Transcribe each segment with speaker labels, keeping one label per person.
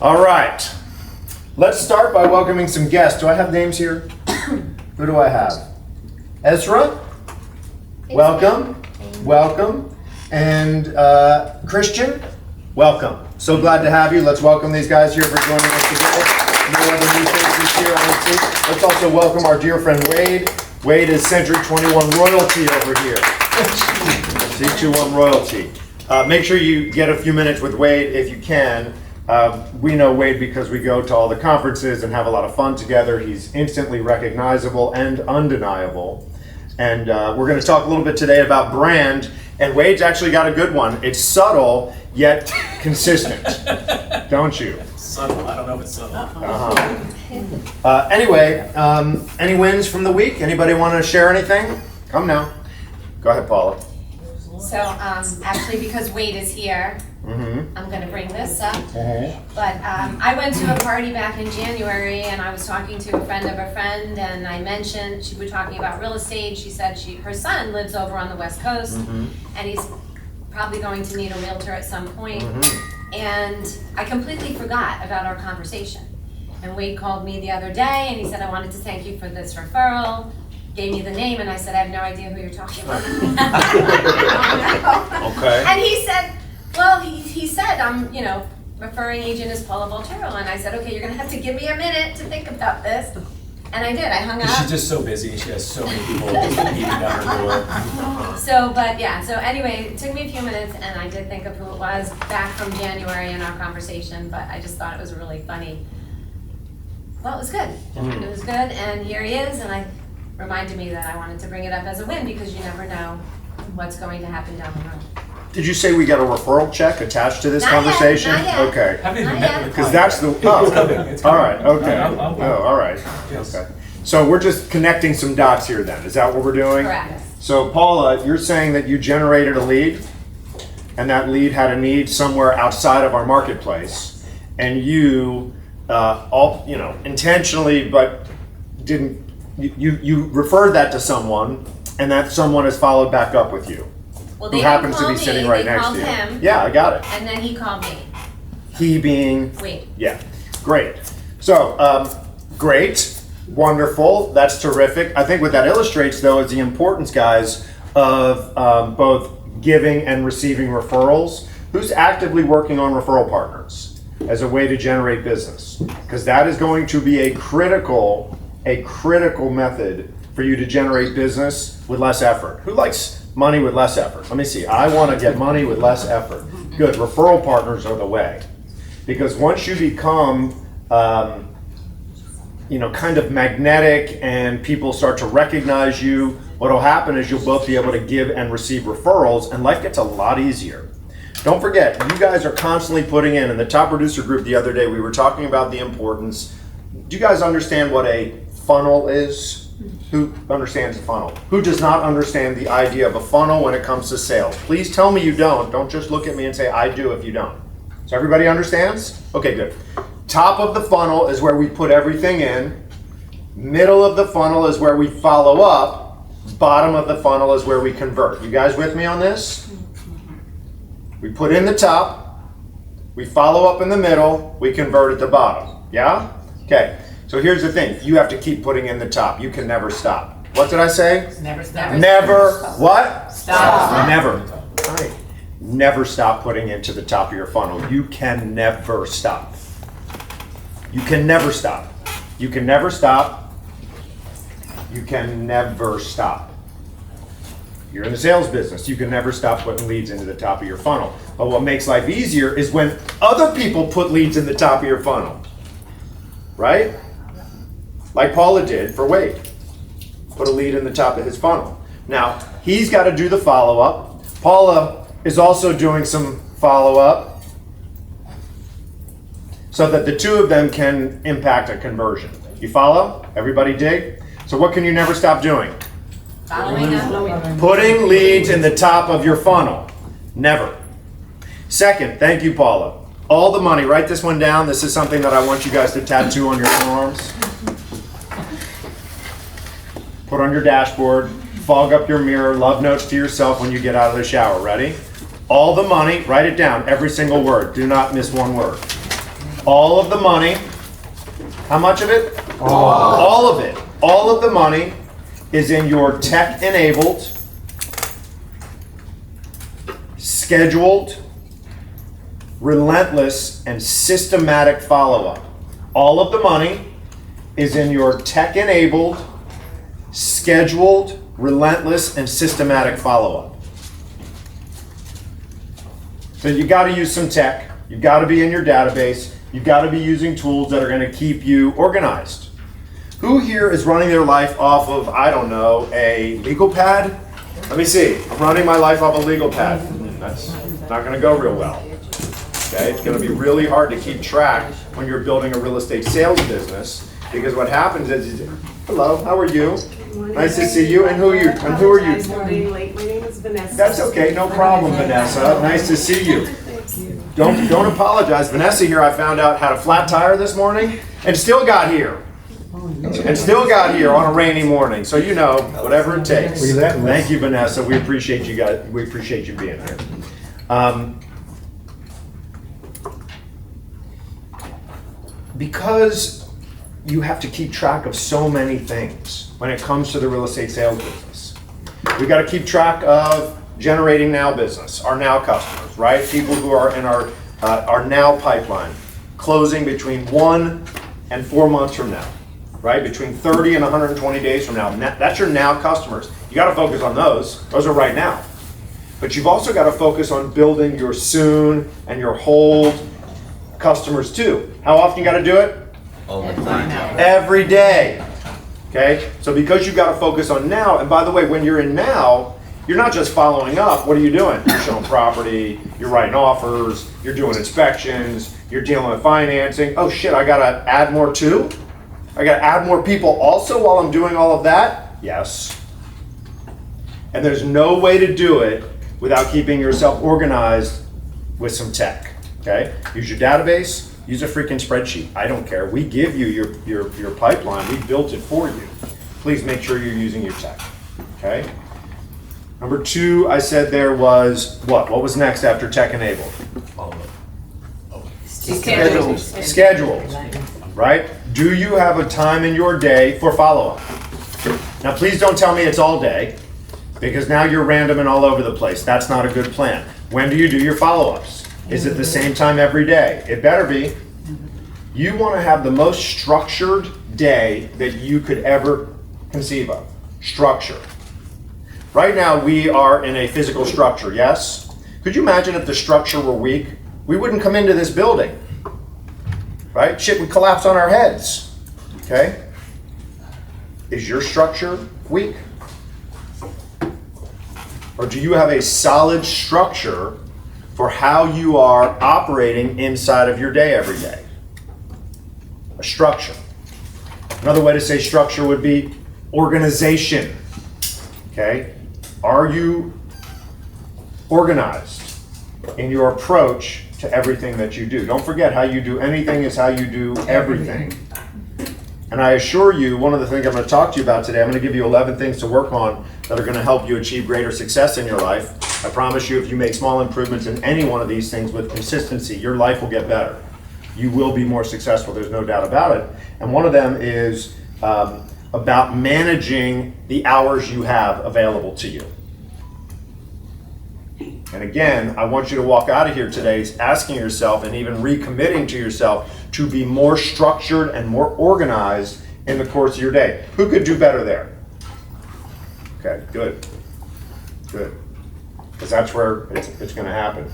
Speaker 1: All right. Let's start by welcoming some guests. Do I have names here? Who do I have? Ezra? Welcome. Welcome. And Christian? Welcome. So glad to have you. Let's welcome these guys here for joining us today. No other new faces here on the team. Let's also welcome our dear friend Wade. Wade is Century 21 royalty over here. C21 royalty. Make sure you get a few minutes with Wade if you can. We know Wade because we go to all the conferences and have a lot of fun together. He's instantly recognizable and undeniable. And we're going to talk a little bit today about brand. And Wade's actually got a good one. It's subtle, yet consistent. Don't you?
Speaker 2: Subtle. I don't know if it's subtle.
Speaker 1: Anyway, any wins from the week? Anybody want to share anything? Come now. Go ahead, Paula.
Speaker 3: So, actually, because Wade is here, I'm going to bring this up. But I went to a party back in January, and I was talking to a friend of a friend, and I mentioned, she was talking about real estate. She said her son lives over on the West Coast, and he's probably going to need a realtor at some point. And I completely forgot about our conversation. And Wade called me the other day, and he said, I wanted to thank you for this referral. Gave me the name, and I said, I have no idea who you're talking about.
Speaker 1: Okay.
Speaker 3: And he said, well, he said, referring agent is Paula Voltero. And I said, okay, you're gonna have to give me a minute to think about this. And I did, I hung up.
Speaker 2: She's just so busy. She has so many people beating down her door.
Speaker 3: So anyway, it took me a few minutes, and I did think of who it was back from January in our conversation, but I just thought it was really funny. Well, it was good. It was good, and here he is, and I reminded me that I wanted to bring it up as a win because you never know what's going to happen down the road.
Speaker 1: Did you say we got a referral check attached to this
Speaker 3: Not
Speaker 1: conversation?
Speaker 3: yet, not yet.
Speaker 1: Okay.
Speaker 2: Haven't even
Speaker 3: Not
Speaker 2: met
Speaker 3: yet.
Speaker 2: with the
Speaker 1: Because
Speaker 2: client.
Speaker 1: that's the,
Speaker 2: It's coming. It's
Speaker 1: all
Speaker 2: coming.
Speaker 1: right, okay.
Speaker 2: I'll
Speaker 1: All right.
Speaker 2: Yes.
Speaker 1: Okay. So we're just connecting some dots here then. Is that what we're doing?
Speaker 3: Correct.
Speaker 1: So Paula, you're saying that you generated a lead, and that lead had a need somewhere outside of our marketplace, and you, intentionally, but didn't. You referred that to someone, and that someone has followed back up with you.
Speaker 3: Well,
Speaker 1: Who
Speaker 3: they
Speaker 1: happens
Speaker 3: didn't
Speaker 1: to
Speaker 3: call
Speaker 1: be
Speaker 3: me,
Speaker 1: sitting right
Speaker 3: they
Speaker 1: next
Speaker 3: called
Speaker 1: to you.
Speaker 3: him,
Speaker 1: Yeah, I got it.
Speaker 3: and then he called me.
Speaker 1: He being.
Speaker 3: Wait.
Speaker 1: Yeah, great. So, great, wonderful, that's terrific. I think what that illustrates, though, is the importance, guys, of both giving and receiving referrals. Who's actively working on referral partners as a way to generate business? Because that is going to be a critical method for you to generate business with less effort. Who likes money with less effort? Let me see. I want to get money with less effort. Good. Referral partners are the way. Because once you become, kind of magnetic and people start to recognize you, what will happen is you'll both be able to give and receive referrals, and life gets a lot easier. Don't forget, you guys are constantly putting in the top producer group the other day, we were talking about the importance. Do you guys understand what a funnel is? Who understands a funnel? Who does not understand the idea of a funnel when it comes to sales? Please tell me you don't. Don't just look at me and say, I do if you don't. So everybody understands? Okay, good. Top of the funnel is where we put everything in. Middle of the funnel is where we follow up. Bottom of the funnel is where we convert. You guys with me on this? We put in the top. We follow up in the middle. We convert at the bottom. Yeah? Okay. So here's the thing. You have to keep putting in the top. You can never stop. What did I say?
Speaker 4: Never stop.
Speaker 1: Never what?
Speaker 4: Stop.
Speaker 1: Never. Right. Never stop putting into the top of your funnel. You can never stop. You can never stop. You can never stop. You can never stop. You're in the sales business. You can never stop putting leads into the top of your funnel. But what makes life easier is when other people put leads in the top of your funnel. Right? Like Paula did for Wade. Put a lead in the top of his funnel. Now, he's got to do the follow-up. Paula is also doing some follow-up so that the two of them can impact a conversion. You follow? Everybody dig? So what can you never stop doing?
Speaker 3: Following up.
Speaker 1: Putting leads in the top of your funnel. Never. Second, thank you, Paula. All the money, write this one down. This is something that I want you guys to tattoo on your forearms. Put on your dashboard, fog up your mirror, love notes to yourself when you get out of the shower. Ready? All the money, write it down, every single word. Do not miss one word. All of the money, how much of it? All of it. All of the money is in your tech-enabled, scheduled, relentless, and systematic follow-up. All of the money is in your tech-enabled, scheduled, relentless, and systematic follow-up. So you got to use some tech. You've got to be in your database. You've got to be using tools that are going to keep you organized. Who here is running their life off of, I don't know, a legal pad? Let me see. I'm running my life off a legal pad. That's not going to go real well. Okay, it's going to be really hard to keep track when you're building a real estate sales business, because what happens is, hello, how are you? Nice to see you. And who are you? And who are you?
Speaker 4: My name is Vanessa.
Speaker 1: That's okay, no problem, Vanessa. Nice to see you. Don't apologize. Vanessa here, I found out had a flat tire this morning and still got here. And still got here on a rainy morning. So you know, whatever it takes. Thank you, Vanessa. We appreciate you guys. We appreciate you being here. Because you have to keep track of so many things when it comes to the real estate sales business. We've got to keep track of generating now business, our now customers, right? People who are in our now pipeline, closing between 1 and 4 months from now, right? Between 30 and 120 days from now. That's your now customers. You got to focus on those. Those are right now. But you've also got to focus on building your soon and your hold customers too. How often you got to do it?
Speaker 2: All the time.
Speaker 1: Every day. Okay? So because you've got to focus on now, and by the way, when you're in now, you're not just following up. What are you doing? You're showing property, you're writing offers, you're doing inspections, you're dealing with financing. Oh shit, I got to add more too? I got to add more people also while I'm doing all of that? Yes. And there's no way to do it without keeping yourself organized with some tech. Okay? Use your database, use a freaking spreadsheet. I don't care. We give you your pipeline. We built it for you. Please make sure you're using your tech. Okay? Number 2, I said there was what? What was next after tech enabled?
Speaker 3: Scheduled.
Speaker 1: Scheduled. Right? Do you have a time in your day for follow-up? Now please don't tell me it's all day, because now you're random and all over the place. That's not a good plan. When do you do your follow-ups? Is it the same time every day? It better be. You want to have the most structured day that you could ever conceive of. Structure. Right now we are in a physical structure, yes? Could you imagine if the structure were weak? We wouldn't come into this building. Right? Shit would collapse on our heads. Okay? Is your structure weak? Or do you have a solid structure for how you are operating inside of your day every day? A structure. Another way to say structure would be organization. Okay? Are you organized in your approach to everything that you do? Don't forget, how you do anything is how you do everything. And I assure you, one of the things I'm going to talk to you about today, I'm going to give you 11 things to work on that are going to help you achieve greater success in your life. I promise you, if you make small improvements in any one of these things with consistency, your life will get better. You will be more successful, there's no doubt about it. And one of them is about managing the hours you have available to you. And again, I want you to walk out of here today asking yourself and even recommitting to yourself to be more structured and more organized in the course of your day. Who could do better there? Okay, good. Good. Because that's where it's going to happen.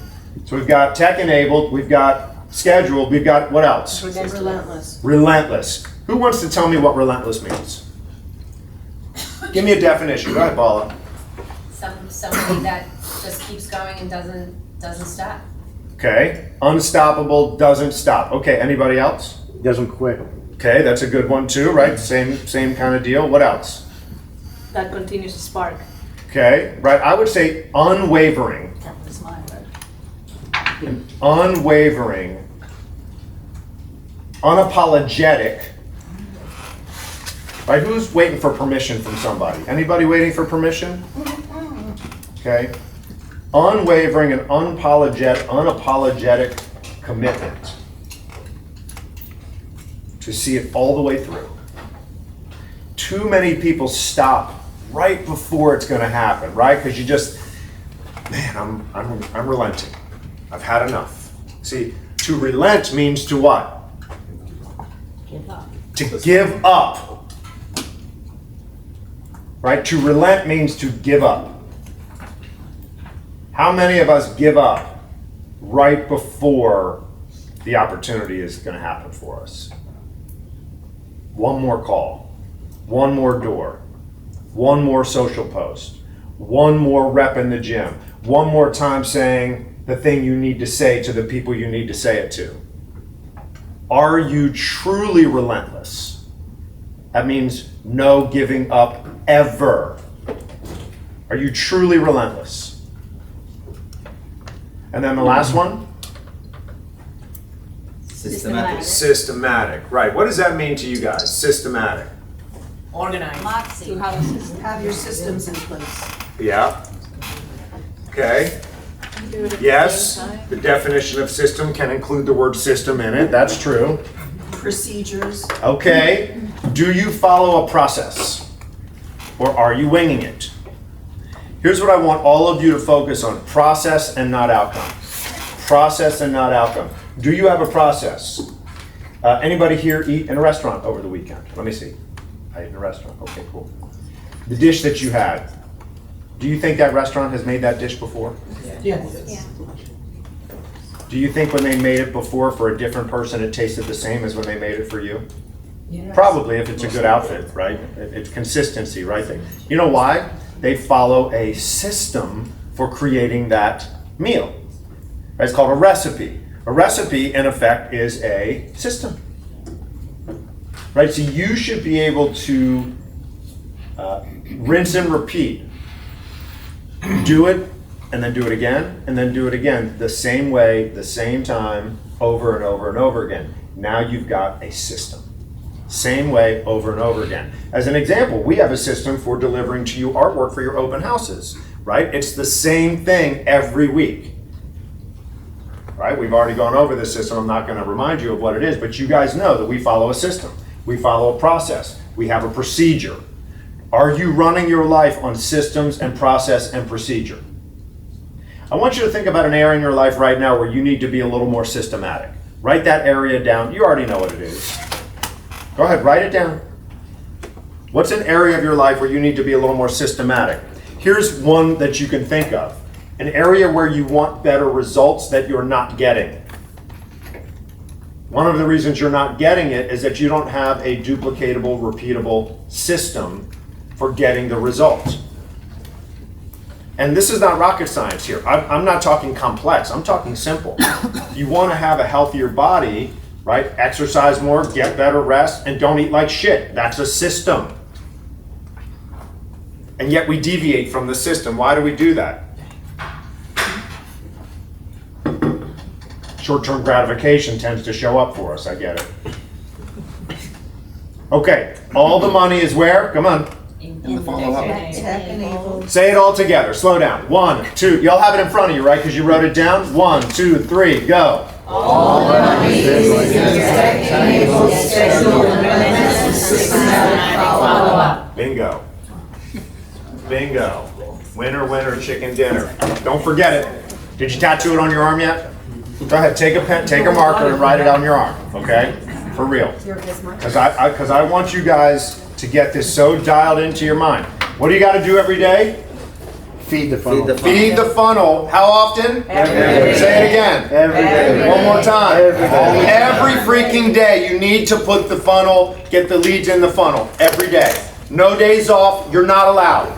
Speaker 1: So we've got tech enabled, we've got scheduled, we've got what else?
Speaker 4: Relentless.
Speaker 1: Relentless. Who wants to tell me what relentless means? Give me a definition. Go ahead, Paula.
Speaker 3: Somebody that just keeps going and doesn't stop.
Speaker 1: Okay. Unstoppable, doesn't stop. Okay, anybody else?
Speaker 5: Doesn't quit.
Speaker 1: Okay, that's a good one too, right? Same kind of deal. What else?
Speaker 4: That continues to spark.
Speaker 1: Okay, right. I would say unwavering.
Speaker 4: That was mine, right?
Speaker 1: Unwavering. Unapologetic. Right, who's waiting for permission from somebody? Anybody waiting for permission? Okay. Unwavering and unapologetic commitment. to see it all the way through. Too many people stop right before it's going to happen, right? Because you just, man, I'm relenting. I've had enough. See, to relent means to what?
Speaker 5: Give up.
Speaker 1: To give up. Right? To relent means to give up. How many of us give up right before the opportunity is going to happen for us? One more call, one more door, one more social post, one more rep in the gym, one more time saying the thing you need to say to the people you need to say it to. Are you truly relentless? That means no giving up ever. Are you truly relentless? And then the last one?
Speaker 5: Systematic.
Speaker 1: Systematic, right. What does that mean to you guys? Systematic.
Speaker 4: Organized.
Speaker 5: Moxie.
Speaker 4: To have your systems in place.
Speaker 1: Yeah. Okay. Yes, the definition of system can include the word system in it. That's true.
Speaker 4: Procedures.
Speaker 1: Okay. Do you follow a process? Or are you winging it? Here's what I want all of you to focus on. Process and not outcome. Process and not outcome. Do you have a process? Anybody here eat in a restaurant over the weekend? Let me see. I ate in a restaurant. Okay, cool. The dish that you had, do you think that restaurant has made that dish before?
Speaker 4: Yes.
Speaker 3: Yeah.
Speaker 1: Do you think when they made it before for a different person it tasted the same as when they made it for you? Probably, if it's a good outfit, right? It's consistency, right? You know why? They follow a system for creating that meal. It's called a recipe. A recipe, in effect, is a system. Right? So you should be able to rinse and repeat. Do it, and then do it again, and then do it again. The same way, the same time, over and over and over again. Now you've got a system. Same way, over and over again. As an example, we have a system for delivering to you artwork for your open houses, right? It's the same thing every week. Right? We've already gone over this system. I'm not going to remind you of what it is, but you guys know that we follow a system. We follow a process. We have a procedure. Are you running your life on systems and process and procedure? I want you to think about an area in your life right now where you need to be a little more systematic. Write that area down. You already know what it is. Go ahead, write it down. What's an area of your life where you need to be a little more systematic? Here's one that you can think of. An area where you want better results that you're not getting. One of the reasons you're not getting it is that you don't have a duplicatable, repeatable system for getting the result. And this is not rocket science here. I'm not talking complex. I'm talking simple. You want to have a healthier body, right? Exercise more, get better rest, and don't eat like shit. That's a system. And yet we deviate from the system. Why do we do that? Short-term gratification tends to show up for us. I get it. Okay, all the money is where? Come on. Say it all together. Slow down. 1, 2. Y'all have it in front of you, right? Because you wrote it down. 1, 2, 3. Go.
Speaker 5: All the money
Speaker 1: Bingo. Bingo. Winner, winner, chicken dinner. Don't forget it. Did you tattoo it on your arm yet? Go ahead, take a pen, take a marker, and write it on your arm, okay? For real. Because I want you guys to get this so dialed into your mind. What do you got to do every day?
Speaker 6: Feed the funnel.
Speaker 1: Feed the funnel. How often?
Speaker 6: Every day.
Speaker 1: Say it again.
Speaker 6: Every day.
Speaker 1: One more time.
Speaker 6: Every day.
Speaker 1: Every freaking day you need to put the funnel, get the leads in the funnel. Every day. No days off. You're not allowed.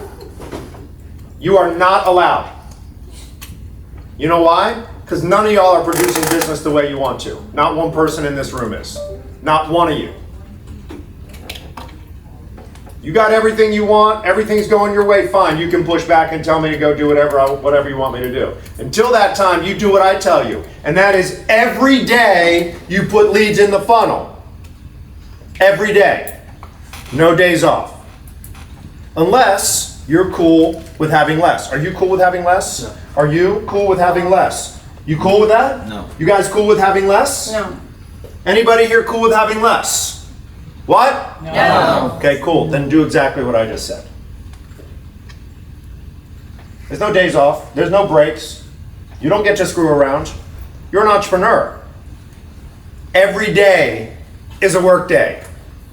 Speaker 1: You are not allowed. You know why? Because none of y'all are producing business the way you want to. Not one person in this room is. Not one of you. You got everything you want, everything's going your way, fine. You can push back and tell me to go do whatever you want me to do. Until that time, you do what I tell you. And that is every day you put leads in the funnel. Every day. No days off. Unless you're cool with having less. Are you cool with having less?
Speaker 6: No.
Speaker 1: Are you cool with having less? You cool with that?
Speaker 6: No.
Speaker 1: You guys cool with having less?
Speaker 4: No.
Speaker 1: Anybody here cool with having less? What?
Speaker 3: No.
Speaker 1: Okay, cool. Then do exactly what I just said. There's no days off. There's no breaks. You don't get to screw around. You're an entrepreneur. Every day is a work day.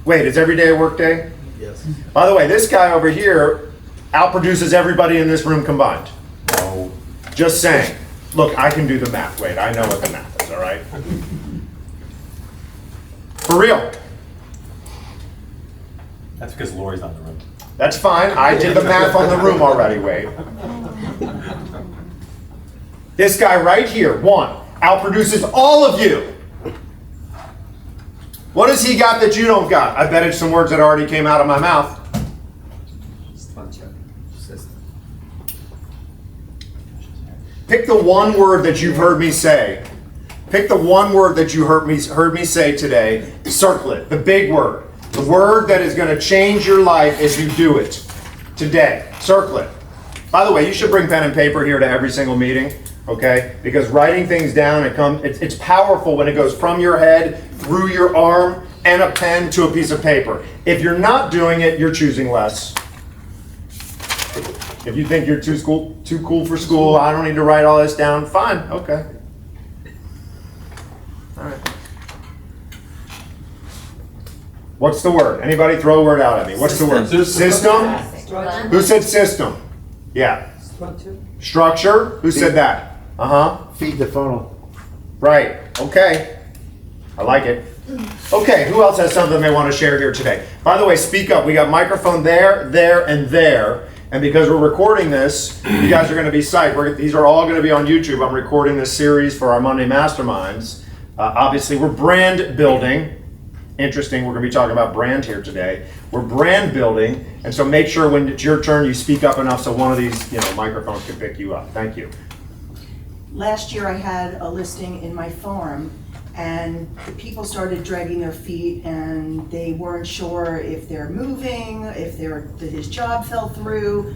Speaker 1: Wait, is every day a work day?
Speaker 6: Yes.
Speaker 1: By the way, this guy over here outproduces everybody in this room combined.
Speaker 2: No.
Speaker 1: Just saying. Look, I can do the math. Wait, I know what the math is, all right? For real.
Speaker 2: That's because Lori's not in the room.
Speaker 1: That's fine. I did the math on the room already, Wade. This guy right here, one, outproduces all of you. What has he got that you don't got? I bet it's some words that already came out of my mouth. Pick the one word that you've heard me say. Pick the one word that you heard me say today. Circle it. The big word. The word that is going to change your life as you do it today. Circle it. By the way, you should bring pen and paper here to every single meeting, okay? Because writing things down, it's powerful when it goes from your head, through your arm, and a pen to a piece of paper. If you're not doing it, you're choosing less. If you think you're too cool for school, I don't need to write all this down, fine, okay. All right. What's the word? Anybody throw a word out at me. What's the word? System? Who said system? Yeah. Structure? Who said that? Uh-huh.
Speaker 6: Feed the funnel.
Speaker 1: Right. Okay. I like it. Okay, who else has something they want to share here today? By the way, speak up. We got microphone there, and there. And because we're recording this, you guys are going to be psyched. These are all going to be on YouTube. I'm recording this series for our Monday Masterminds. Obviously, we're brand building. Interesting, we're going to be talking about brand here today. We're brand building, and so make sure when it's your turn, you speak up enough so one of these microphones can pick you up. Thank you.
Speaker 4: Last year I had a listing in my farm, and the people started dragging their feet, and they weren't sure if they're moving, if his job fell through,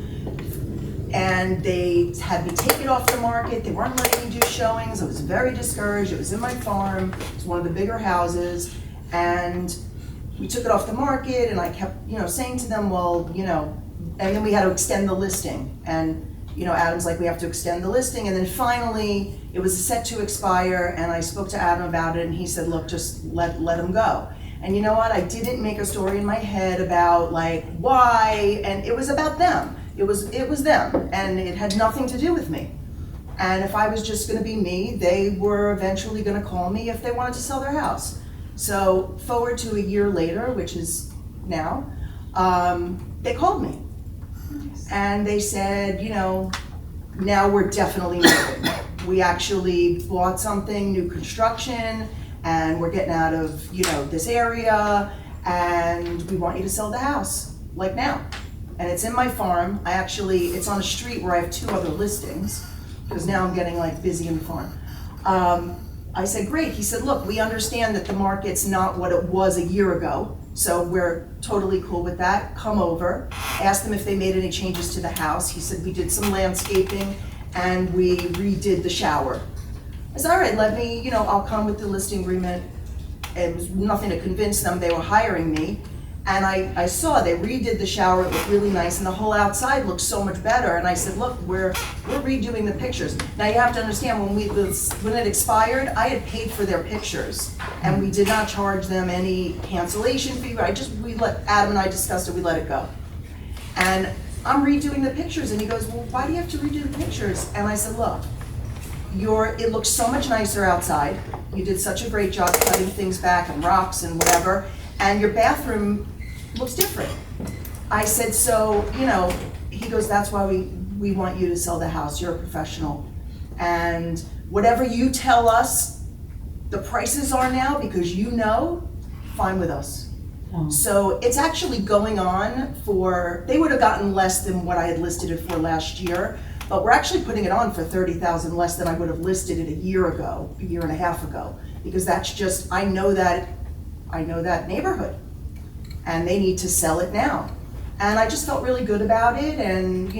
Speaker 4: and they had me take it off the market. They weren't letting me do showings. I was very discouraged. It was in my farm. It was one of the bigger houses, and we took it off the market, and I kept, saying to them, well, and then we had to extend the listing, and Adam's like, we have to extend the listing. And then finally, it was set to expire, and I spoke to Adam about it, and he said, look, just let him go. And you know what? I didn't make a story in my head about why, and it was about them. It was them, and it had nothing to do with me. And if I was just gonna be me, they were eventually gonna call me if they wanted to sell their house. So forward to a year later, which is now, they called me. And they said, now we're definitely moving. We actually bought something, new construction, and we're getting out of, this area, and we want you to sell the house, now. And it's in my farm. It's on a street where I have 2 other listings, because now I'm getting busy in the farm. I said, great. He said, look, we understand that the market's not what it was a year ago, so we're totally cool with that. Come over. Asked them if they made any changes to the house. He said, we did some landscaping and we redid the shower. I said, all right, let me, I'll come with the listing agreement. It was nothing to convince them. They were hiring me. And I saw they redid the shower. It looked really nice, and the whole outside looked so much better. And I said, look, we're redoing the pictures. Now you have to understand, when it expired, I had paid for their pictures, and we did not charge them any cancellation fee. Adam and I discussed it. We let it go. And I'm redoing the pictures, and he goes, well, why do you have to redo the pictures? And I said, look, it looks so much nicer outside. You did such a great job cutting things back and rocks and whatever, and your bathroom looks different. I said, so, he goes, that's why we want you to sell the house. You're a professional. And whatever you tell us the prices are now, because fine with us. So it's actually going on they would have gotten less than what I had listed it for last year, but we're actually putting it on for $30,000 less than I would have listed it a year and a half ago, because that's just, I know that neighborhood, and they need to sell it now. And I just felt really good about it, and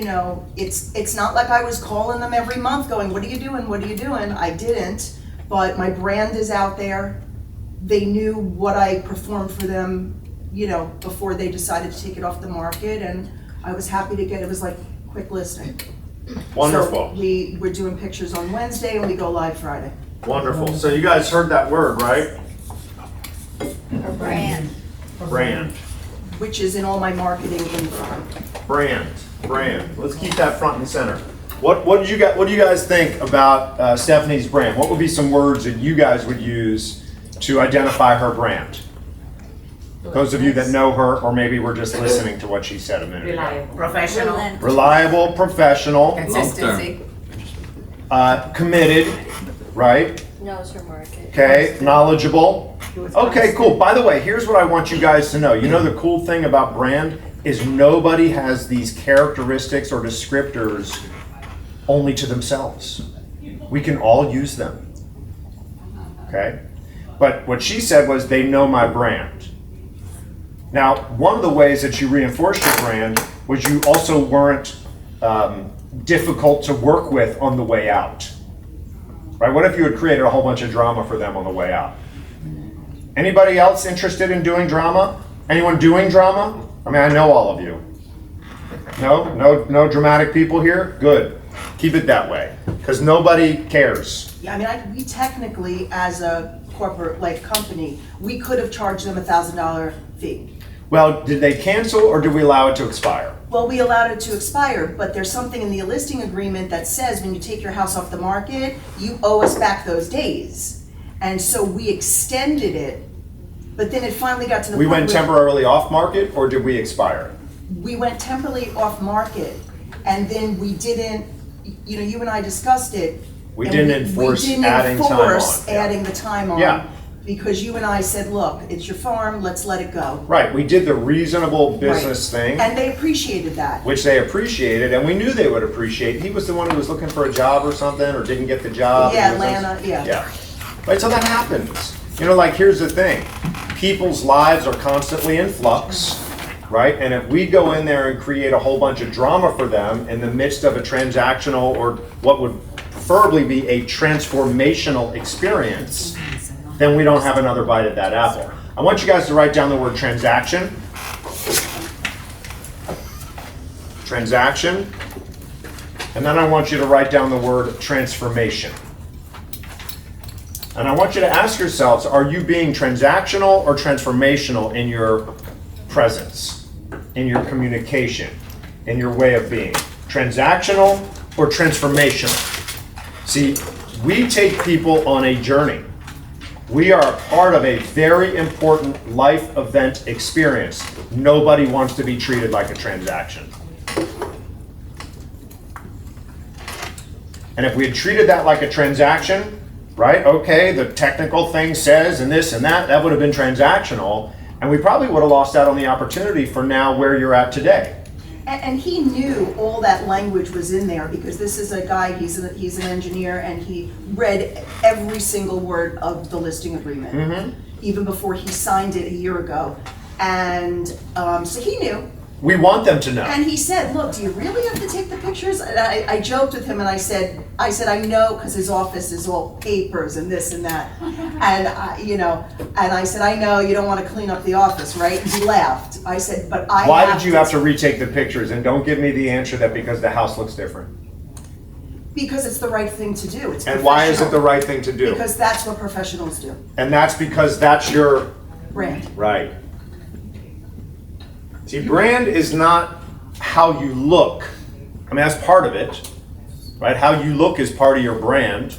Speaker 4: it's not like I was calling them every month going, what are you doing, what are you doing? I didn't, but my brand is out there. They knew what I performed for them, you know, before they decided to take it off the market, and I was happy to get, it was like quick listing.
Speaker 1: Wonderful.
Speaker 4: So we're doing pictures on Wednesday and we go live Friday.
Speaker 1: Wonderful. So you guys heard that word, right?
Speaker 3: Brand.
Speaker 1: Brand.
Speaker 4: Which is in all my marketing info.
Speaker 1: Brand. Let's keep that front and center. What do you guys think about Stephanie's brand? What would be some words that you guys would use to identify her brand? Those of you that know her, or maybe we're just listening to what she said a minute ago.
Speaker 5: Reliable.
Speaker 3: Professional.
Speaker 1: Reliable, professional,
Speaker 3: Consistency.
Speaker 1: committed, right?
Speaker 3: Knows her market.
Speaker 1: Okay, knowledgeable. Okay, cool. By the way, here's what I want you guys to know. You know the cool thing about brand is nobody has these characteristics or descriptors only to themselves. We can all use them. Okay? But what she said was they know my brand. Now, one of the ways that you reinforced your brand was you also weren't difficult to work with on the way out. Right? What if you had created a whole bunch of drama for them on the way out? Anybody else interested in doing drama? Anyone doing drama? I mean, I know all of you. No dramatic people here? Good. Keep it that way, because nobody cares.
Speaker 4: Yeah, I mean, we technically, as a corporate, like, company, we could have charged them $1,000 fee.
Speaker 1: Well, did they cancel or did we allow it to expire?
Speaker 4: Well, we allowed it to expire, but there's something in the listing agreement that says when you take your house off the market, you owe us back those days. And so we extended it, but then it finally got to the
Speaker 1: We
Speaker 4: point
Speaker 1: went
Speaker 4: where
Speaker 1: temporarily off market or did we expire?
Speaker 4: we went temporarily off market, and then we didn't, you know, you and I discussed it.
Speaker 1: We
Speaker 4: and
Speaker 1: didn't enforce
Speaker 4: we didn't
Speaker 1: adding time
Speaker 4: enforce
Speaker 1: on. Yeah.
Speaker 4: adding the time on.
Speaker 1: Yeah.
Speaker 4: Because you and I said, look, it's your farm, let's let it go.
Speaker 1: Right, we did the reasonable business thing,
Speaker 4: And they appreciated that.
Speaker 1: which they appreciated, and we knew they would appreciate. He was the one who was looking for a job or something, or didn't get the job.
Speaker 4: Yeah,
Speaker 1: He was-
Speaker 4: Atlanta, yeah.
Speaker 1: Yeah. Right, so that happens. You know, like, here's the thing. People's lives are constantly in flux, right? And if we go in there and create a whole bunch of drama for them in the midst of a transactional, or what would preferably be a transformational experience, then we don't have another bite at that apple. I want you guys to write down the word transaction. Transaction. And then I want you to write down the word transformation. And I want you to ask yourselves, are you being transactional or transformational in your presence, in your communication, in your way of being? Transactional or transformational? See, we take people on a journey. We are a part of a very important life event experience. Nobody wants to be treated like a transaction. And if we had treated that like a transaction, right? Okay, the technical thing says and this and that, that would have been transactional, and we probably would have lost out on the opportunity for now where you're at today.
Speaker 4: And he knew all that language was in there, because this is a guy, he's an engineer, and he read every single word of the listing agreement, even before he signed it a year ago. And so he knew.
Speaker 1: We want them to know.
Speaker 4: And he said, look, do you really have to take the pictures? And I joked with him and I said, I know, because his office is all papers and this and that. And I said, I know you don't want to clean up the office, right? And he laughed. I said, but I
Speaker 1: Why did you have to retake the pictures? And don't give me the answer that because the house looks different.
Speaker 4: Because it's the right thing to do. It's
Speaker 1: And why is it the
Speaker 4: professional.
Speaker 1: right thing to do?
Speaker 4: Because that's what professionals do.
Speaker 1: And that's because that's your
Speaker 4: Brand.
Speaker 1: right. See, brand is not how you look. I mean, that's part of it, right? How you look is part of your brand.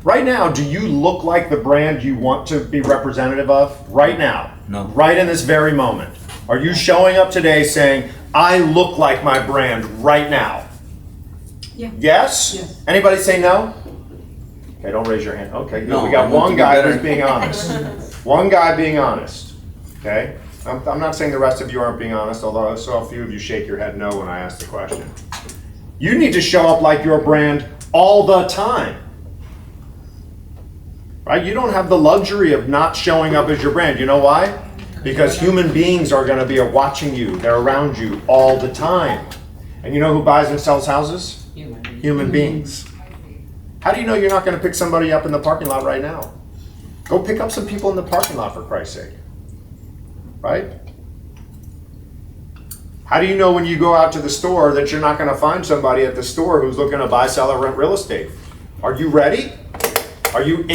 Speaker 1: Right now, do you look like the brand you want to be representative of? Right now.
Speaker 5: No.
Speaker 1: Right in this very moment. Are you showing up today saying, I look like my brand right now?
Speaker 4: Yeah.
Speaker 1: Yes?
Speaker 4: Yes.
Speaker 1: Anybody say no? Okay, don't raise your hand. Okay, good.
Speaker 5: No,
Speaker 1: We got
Speaker 5: I want
Speaker 1: one
Speaker 5: to be
Speaker 1: guy
Speaker 5: better.
Speaker 1: who's being honest. One guy being honest. Okay? I'm not saying the rest of you aren't being honest, although I saw a few of you shake your head no when I asked the question. You need to show up like your brand all the time. Right? You don't have the luxury of not showing up as your brand. You know why? Because human beings are going to be watching you. They're around you all the time. And you know who buys and sells houses? Human beings. How do you know you're not going to pick somebody up in the parking lot right now? Go pick up some people in the parking lot, for Christ's sake. Right? How do you know when you go out to the store that you're not going to find somebody at the store who's looking to buy, sell, or rent real estate? Are you ready? Are you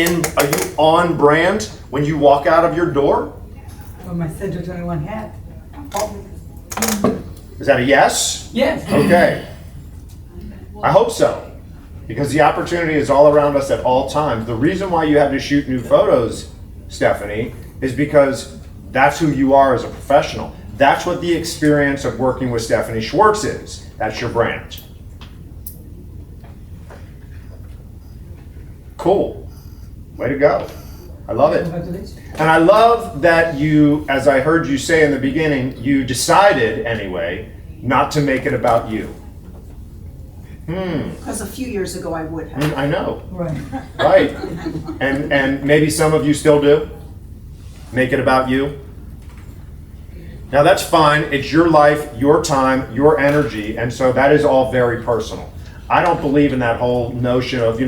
Speaker 1: on brand when you walk out of your door?
Speaker 7: Well, my Central 21 hat.
Speaker 1: Is that a yes?
Speaker 7: Yes.
Speaker 1: Okay. I hope so. Because the opportunity is all around us at all times. The reason why you had to shoot new photos, Stephanie, is because that's who you are as a professional. That's what the experience of working with Stephanie Schwartz is. That's your brand. Cool. Way to go. I love it. And I love that you, as I heard you say in the beginning, you decided anyway not to make it about you.
Speaker 4: Because a few years ago I would have.
Speaker 1: I know.
Speaker 7: Right.
Speaker 1: Right. And maybe some of you still do. Make it about you. Now that's fine. It's your life, your time, your energy, and so that is all very personal. I don't believe in that whole notion of,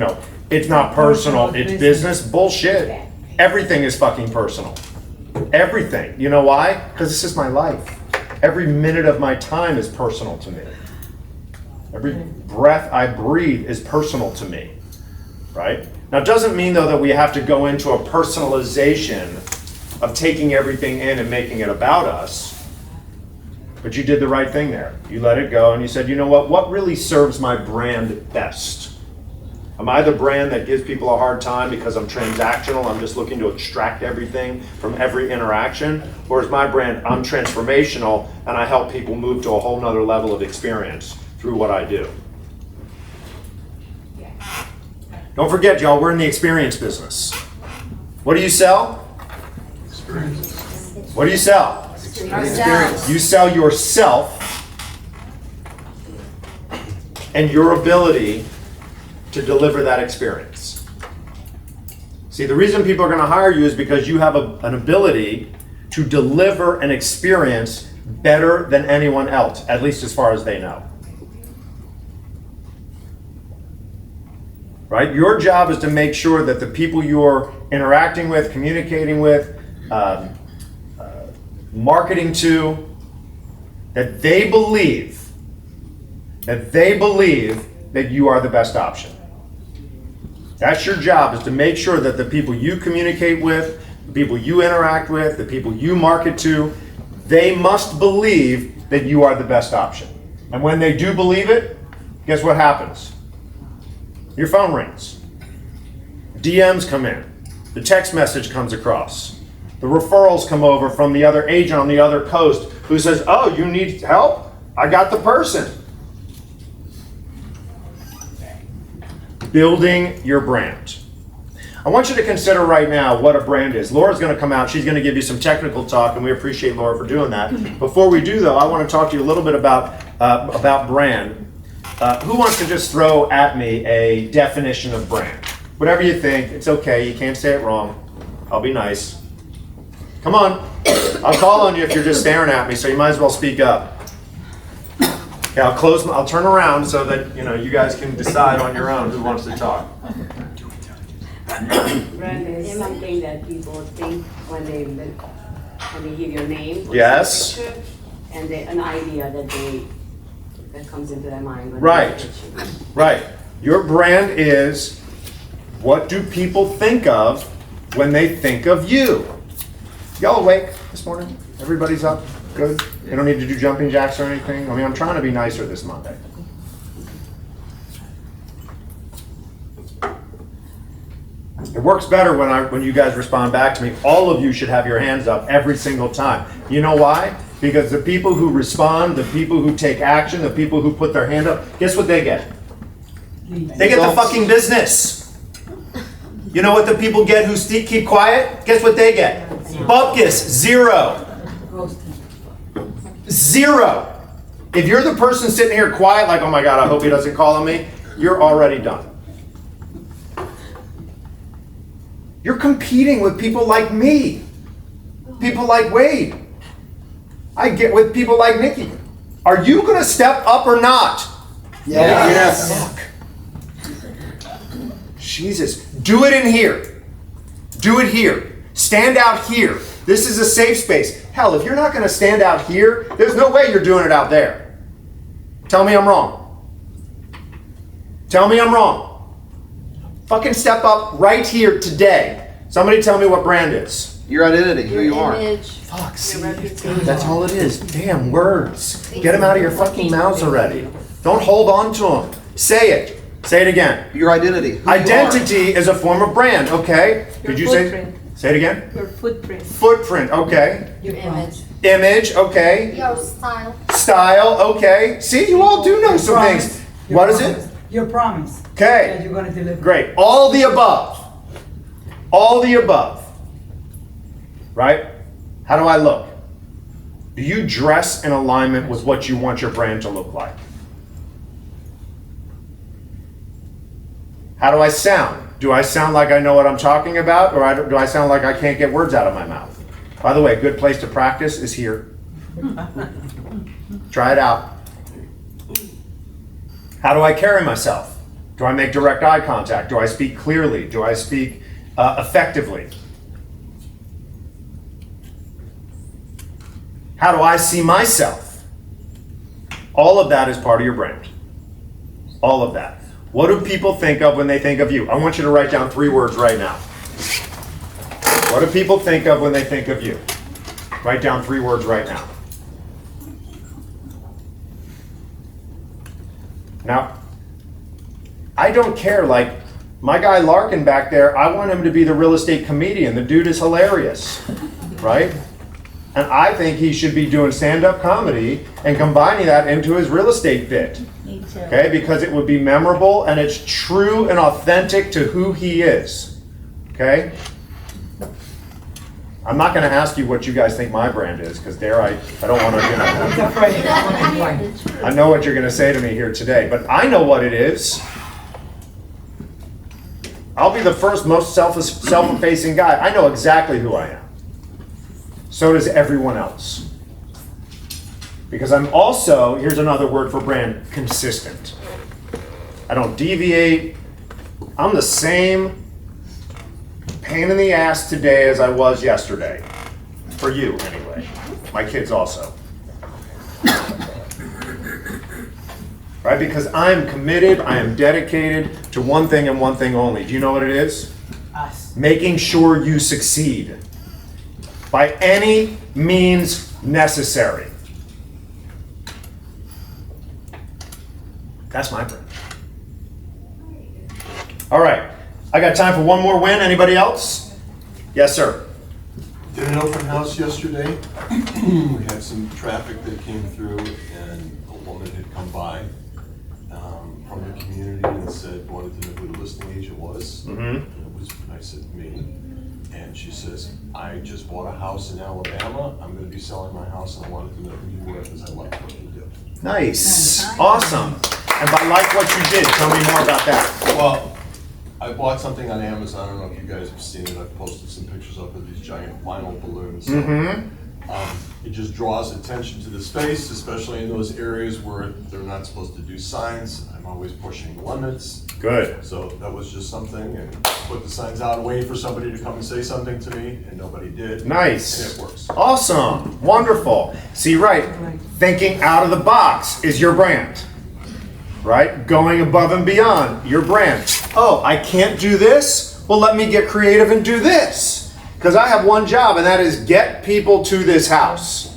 Speaker 1: it's not personal, it's business. Bullshit. Everything is fucking personal. Everything. You know why? Because this is my life. Every minute of my time is personal to me. Every breath I breathe is personal to me. Right? Now it doesn't mean though that we have to go into a personalization of taking everything in and making it about us. But you did the right thing there. You let it go and you said, you know what really serves my brand best? Am I the brand that gives people a hard time because I'm transactional, I'm just looking to extract everything from every interaction? Or is my brand, I'm transformational and I help people move to a whole nother level of experience through what I do? Don't forget, y'all, we're in the experience business. What do you sell? What do you sell?
Speaker 3: Ourselves.
Speaker 1: You sell yourself and your ability to deliver that experience. See, the reason people are going to hire you is because you have an ability to deliver an experience better than anyone else, at least as far as they know. Right? Your job is to make sure that the people you're interacting with, communicating with, marketing to, that they believe that you are the best option. That's your job, is to make sure that the people you communicate with, the people you interact with, the people you market to, they must believe that you are the best option. And when they do believe it, guess what happens? Your phone rings. DMs come in. The text message comes across. The referrals come over from the other agent on the other coast who says, oh, you need help? I got the person. Building your brand. I want you to consider right now what a brand is. Laura's going to come out. She's going to give you some technical talk, and we appreciate Laura for doing that. Before we do, though, I want to talk to you a little bit about brand. Who wants to just throw at me a definition of brand? Whatever you think, it's okay. You can't say it wrong. I'll be nice. Come on. I'll call on you if you're just staring at me, so you might as well speak up. Okay, I'll turn around so that you guys can decide on your own who wants to talk.
Speaker 8: Brand is something that people think when they hear your name.
Speaker 1: Yes.
Speaker 8: Picture, and an idea that comes into their mind. When
Speaker 1: Right.
Speaker 8: they picture.
Speaker 1: Right. Your brand is, what do people think of when they think of you? Y'all awake this morning? Everybody's up? Good? You don't need to do jumping jacks or anything? I mean, I'm trying to be nicer this Monday. It works better when you guys respond back to me. All of you should have your hands up every single time. You know why? Because the people who respond, the people who take action, the people who put their hand up, guess what they get? They get the fucking business. You know what the people get who keep quiet? Guess what they get? Bupkis, 0. 0. If you're the person sitting here quiet, like, oh my God, I hope he doesn't call on me, you're already done. You're competing with people like me, people like Wade. I get with people like Nikki. Are you going to step up or not?
Speaker 6: Yes.
Speaker 1: Jesus, do it in here. Do it here. Stand out here. This is a safe space. Hell, if you're not going to stand out here, there's no way you're doing it out there. Tell me I'm wrong. Tell me I'm wrong. Fucking step up right here today. Somebody tell me what brand is.
Speaker 6: Your identity, who you are.
Speaker 1: Fuck, see, that's all it is. Damn words. Get them out of your fucking mouths already. Don't hold on to them. Say it. Say it again.
Speaker 6: Your identity, who
Speaker 1: Identity is a form of brand, okay? Did you say? Say it again.
Speaker 5: Your footprint.
Speaker 1: Footprint, okay.
Speaker 3: Your image.
Speaker 1: Image, okay.
Speaker 3: Your style.
Speaker 1: Style, okay. See, you all do know some things. What is it?
Speaker 7: Your promise.
Speaker 1: Okay.
Speaker 7: That you're gonna deliver.
Speaker 1: Great. All the above. All the above. Right? How do I look? Do you dress in alignment with what you want your brand to look like? How do I sound? Do I sound like I know what I'm talking about, or do I sound like I can't get words out of my mouth? By the way, a good place to practice is here. Try it out. How do I carry myself? Do I make direct eye contact? Do I speak clearly? Do I speak effectively? How do I see myself? All of that is part of your brand. All of that. What do people think of when they think of you? I want you to write down 3 words right now. What do people think of when they think of you? Write down 3 words right now. Now, I don't care, like, my guy Larkin back there, I want him to be the real estate comedian. The dude is hilarious, right? And I think he should be doing stand-up comedy and combining that into his real estate bit.
Speaker 5: Me too.
Speaker 1: Okay, because it would be memorable and it's true and authentic to who he is. Okay? I'm not going to ask you what you guys think my brand is, because there I don't want to, you know.
Speaker 7: He's afraid.
Speaker 1: I know what you're going to say to me here today, but I know what it is. I'll be the first most self-effacing guy. I know exactly who I am. So does everyone else. Because I'm also, here's another word for brand, consistent. I don't deviate. I'm the same pain in the ass today as I was yesterday. For you, anyway. My kids also. Right? Because I'm committed, I am dedicated to one thing and one thing only. Do you know what it is?
Speaker 7: Us.
Speaker 1: Making sure you succeed. By any means necessary. That's my brand. All right, I got time for one more win. Anybody else? Yes, sir.
Speaker 9: Did an open house yesterday. We had some traffic that came through, and a woman had come by from the community and said, wanted to know who the listing agent was. And I said, me. And she says, I just bought a house in Alabama. I'm going to be selling my house, and I wanted to know who you were because I like what you do.
Speaker 1: Nice. Awesome. And by like what you did, tell me more about that.
Speaker 9: Well, I bought something on Amazon. I don't know if you guys have seen it. I've posted some pictures up of these giant vinyl balloons. It just draws attention to the space, especially in those areas where they're not supposed to do signs. I'm always pushing the limits.
Speaker 1: Good.
Speaker 9: So that was just something, and put the signs out, waiting for somebody to come and say something to me, and nobody did.
Speaker 1: Nice.
Speaker 9: And it works.
Speaker 1: Awesome. Wonderful. See, right. Thinking out of the box is your brand. Right? Going above and beyond, your brand. Oh, I can't do this? Well, let me get creative and do this. Because I have one job, and that is get people to this house.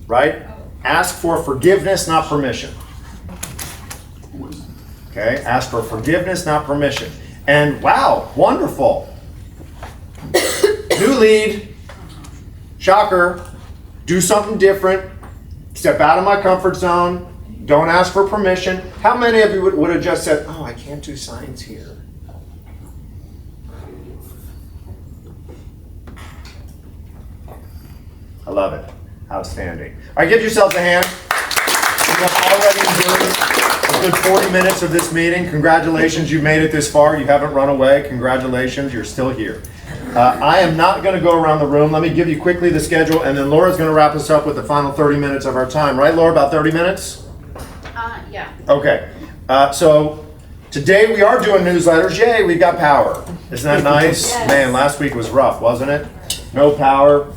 Speaker 1: Right? Ask for forgiveness, not permission. Okay? Ask for forgiveness, not permission. And wow, wonderful. New lead. Shocker. Do something different. Step out of my comfort zone. Don't ask for permission. How many of you would have just said, oh, I can't do signs here? I love it. Outstanding. All right, give yourselves a hand. You have already enjoyed a good 40 minutes of this meeting. Congratulations, you made it this far. You haven't run away. Congratulations, you're still here. I am not going to go around the room. Let me give you quickly the schedule, and then Laura's going to wrap us up with the final 30 minutes of our time. Right, Laura? About 30 minutes?
Speaker 3: Yeah.
Speaker 1: Okay. So today we are doing newsletters. Yay, we've got power. Isn't that nice?
Speaker 3: Yes.
Speaker 1: Man, last week was rough, wasn't it? no power.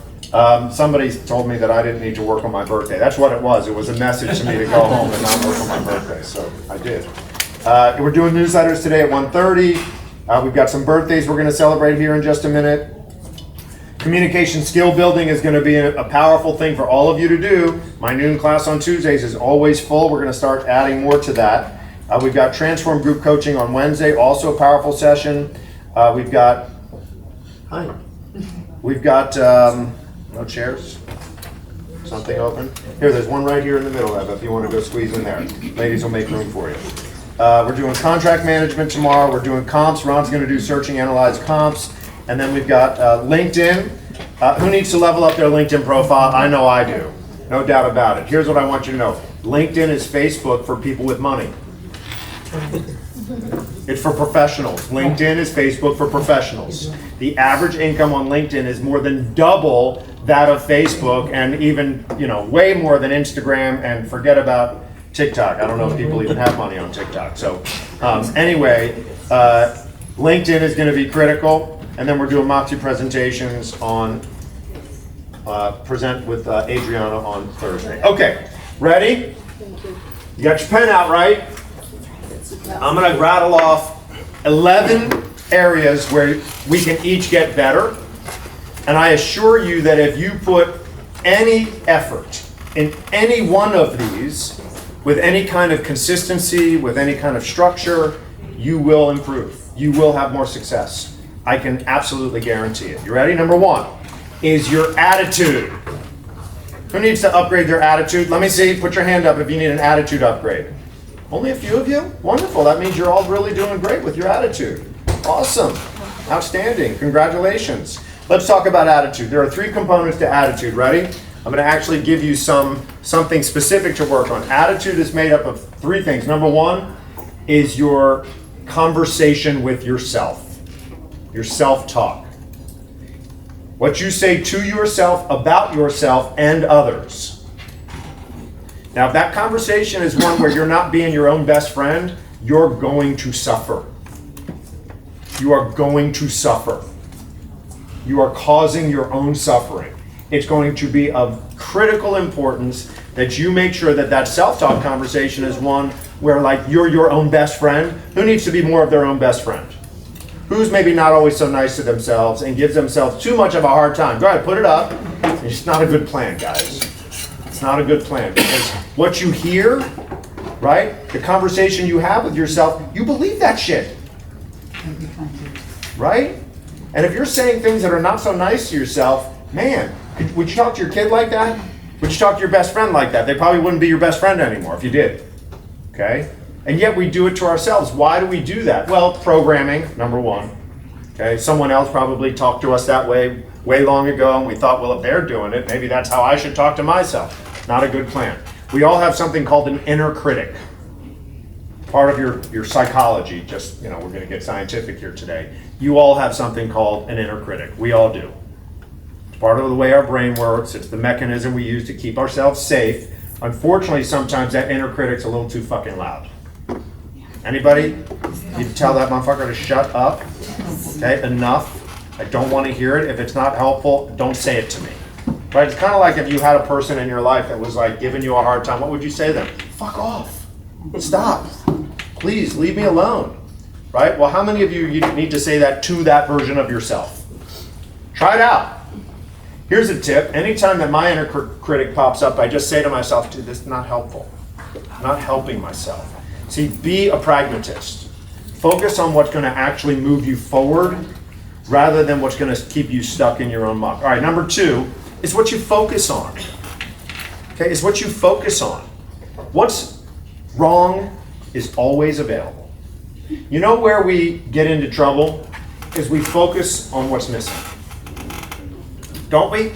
Speaker 1: Somebody told me that I didn't need to work on my birthday. That's what it was. It was a message to me to go home and not work on my birthday, so I did. We're doing newsletters today at 1:30. We've got some birthdays we're going to celebrate here in just a minute. Communication skill building is going to be a powerful thing for all of you to do. My noon class on Tuesdays is always full. We're going to start adding more to that. We've got Transform Group Coaching on Wednesday, also a powerful session. We've got no chairs. Something open. Here, there's one right here in the middle, Eva, if you want to go squeeze in there. Ladies will make room for you. We're doing contract management tomorrow. We're doing comps. Ron's going to do searching, analyze comps. And then we've got LinkedIn. Who needs to level up their LinkedIn profile? I know I do. No doubt about it. Here's what I want you to know. LinkedIn is Facebook for people with money. It's for professionals. LinkedIn is Facebook for professionals. The average income on LinkedIn is more than double that of Facebook, and even, way more than Instagram, and forget about TikTok. I don't know if people even have money on TikTok. So anyway, LinkedIn is going to be critical. And then we're doing Moxie presentations on present with Adriana on Thursday. Okay, ready? You got your pen out, right? I'm going to rattle off 11 areas where we can each get better. And I assure you that if you put any effort in any one of these, with any kind of consistency, with any kind of structure, you will improve. You will have more success. I can absolutely guarantee it. You ready? Number one is your attitude. Who needs to upgrade their attitude? Let me see. Put your hand up if you need an attitude upgrade. Only a few of you? Wonderful. That means you're all really doing great with your attitude. Awesome. Outstanding. Congratulations. Let's talk about attitude. There are 3 components to attitude. Ready? I'm going to actually give you something specific to work on. Attitude is made up of 3 things. Number 1 is your conversation with yourself, your self-talk. What you say to yourself about yourself and others. Now, if that conversation is one where you're not being your own best friend, you're going to suffer. You are going to suffer. You are causing your own suffering. It's going to be of critical importance that you make sure that that self-talk conversation is one where, like, you're your own best friend. Who needs to be more of their own best friend? Who's maybe not always so nice to themselves and gives themselves too much of a hard time? Go ahead, put it up. It's not a good plan, guys. It's not a good plan, because what you hear, right, the conversation you have with yourself, you believe that shit, right? And if you're saying things that are not so nice to yourself, man, would you talk to your kid like that? Would you talk to your best friend like that? They probably wouldn't be your best friend anymore if you did, okay? And yet we do it to ourselves. Why do we do that? Well, programming, number 1. Okay, someone else probably talked to us that way long ago, and we thought, well, if they're doing it, maybe that's how I should talk to myself. Not a good plan. We all have something called an inner critic. Part of your psychology, just, we're going to get scientific here today. You all have something called an inner critic. We all do. It's part of the way our brain works. It's the mechanism we use to keep ourselves safe. Unfortunately, sometimes that inner critic's a little too fucking loud. Anybody? You tell that motherfucker to shut up? Okay, enough. I don't want to hear it. If it's not helpful, don't say it to me. Right? It's kind of like if you had a person in your life that was like giving you a hard time, what would you say to them? Fuck off. Stop. Please, leave me alone. Right? Well, how many of you need to say that to that version of yourself? Try it out. Here's a tip. Anytime that my inner critic pops up, I just say to myself, dude, this is not helpful. I'm not helping myself. See, be a pragmatist. Focus on what's going to actually move you forward rather than what's going to keep you stuck in your own muck. All right, number 2 is what you focus on. Okay, is what you focus on. What's wrong is always available. You know where we get into trouble is we focus on what's missing. Don't we?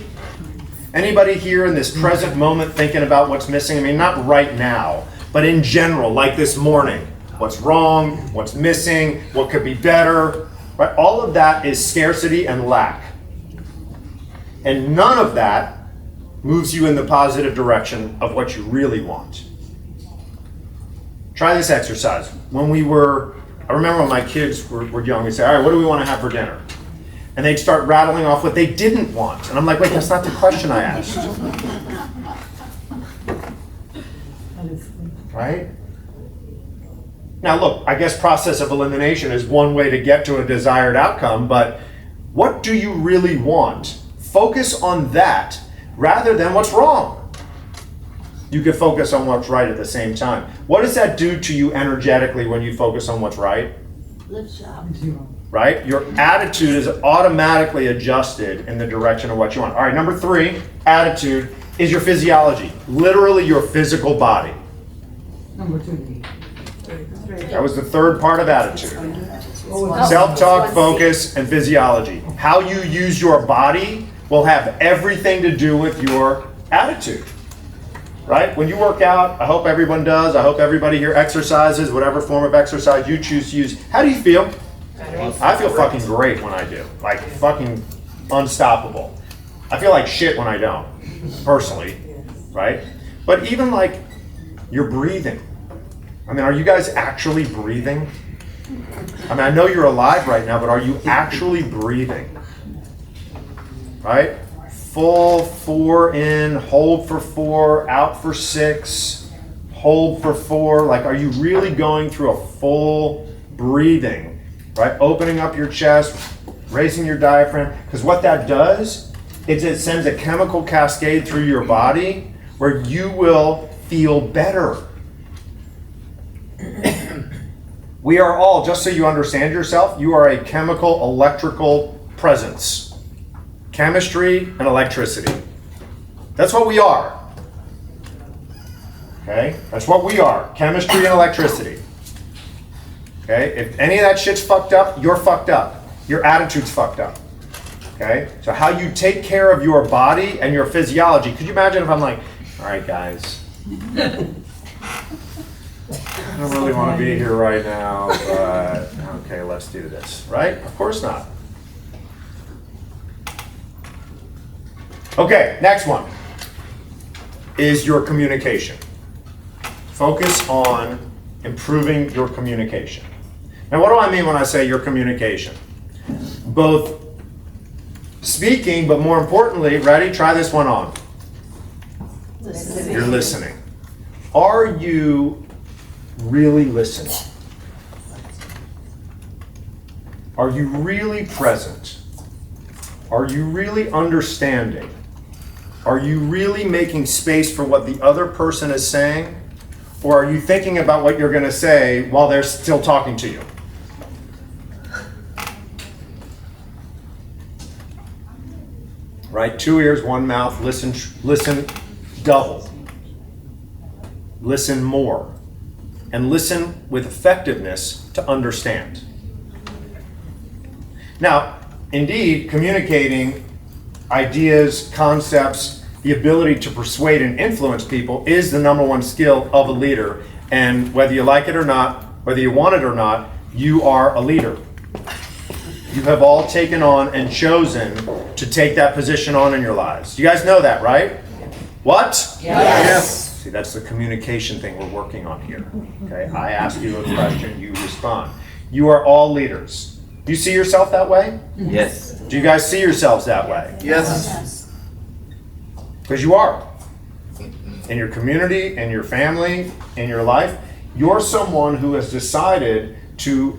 Speaker 1: Anybody here in this present moment thinking about what's missing? I mean, not right now, but in general, like this morning. What's wrong, what's missing, what could be better, right? All of that is scarcity and lack. And none of that moves you in the positive direction of what you really want. Try this exercise. I remember when my kids were young, we say, all right, what do we want to have for dinner? and they'd start rattling off what they didn't want. And I'm like, wait, that's not the question I asked. Right? Now look, I guess process of elimination is one way to get to a desired outcome, but what do you really want? Focus on that rather than what's wrong. You can focus on what's right at the same time. What does that do to you energetically when you focus on what's right?
Speaker 5: Lifts you up.
Speaker 1: Right? Your attitude is automatically adjusted in the direction of what you want. All right, number 3, attitude is your physiology, literally your physical body.
Speaker 7: Number 2.
Speaker 1: That was the third part of attitude. Self-talk, focus, and physiology. How you use your body will have everything to do with your attitude. Right? When you work out, I hope everyone does, I hope everybody here exercises, whatever form of exercise you choose to use. How do you feel? I feel fucking great when I do. Like fucking unstoppable. I feel like shit when I don't, personally. Right? But even like your breathing. I mean, are you guys actually breathing? I mean, I know you're alive right now, but are you actually breathing? Right? Full 4 in, hold for 4, out for 6, hold for 4. Like, are you really going through a full breathing? Right? Opening up your chest, raising your diaphragm. Because what that does is it sends a chemical cascade through your body where you will feel better. We are all, just so you understand yourself, you are a chemical electrical presence. Chemistry and electricity. That's what we are. Okay? That's what we are. Chemistry and electricity. Okay? If any of that shit's fucked up, you're fucked up. Your attitude's fucked up. Okay? So how you take care of your body and your physiology. Could you imagine if I'm like, all right, guys. I don't really want to be here right now, but okay, let's do this. Right? Of course not. Okay, next one is your communication. Focus on improving your communication. Now, what do I mean when I say your communication? Both speaking, but more importantly, ready? Try this one on.
Speaker 5: Listening.
Speaker 1: You're listening. Are you really listening? Are you really present? Are you really understanding? Are you really making space for what the other person is saying? Or are you thinking about what you're going to say while they're still talking to you? Right? 2 ears, 1 mouth. Listen double. Listen more. And listen with effectiveness to understand. Now, indeed, communicating ideas, concepts, the ability to persuade and influence people is the number 1 skill of a leader. And whether you like it or not, whether you want it or not, you are a leader. You have all taken on and chosen to take that position on in your lives. You guys know that, right? What?
Speaker 5: Yes.
Speaker 1: See, that's the communication thing we're working on here. Okay, I ask you a question, you respond. You are all leaders. Do you see yourself that way?
Speaker 6: Yes.
Speaker 1: Do you guys see yourselves that way?
Speaker 6: Yes.
Speaker 1: Because you are. In your community, in your family, in your life, you're someone who has decided to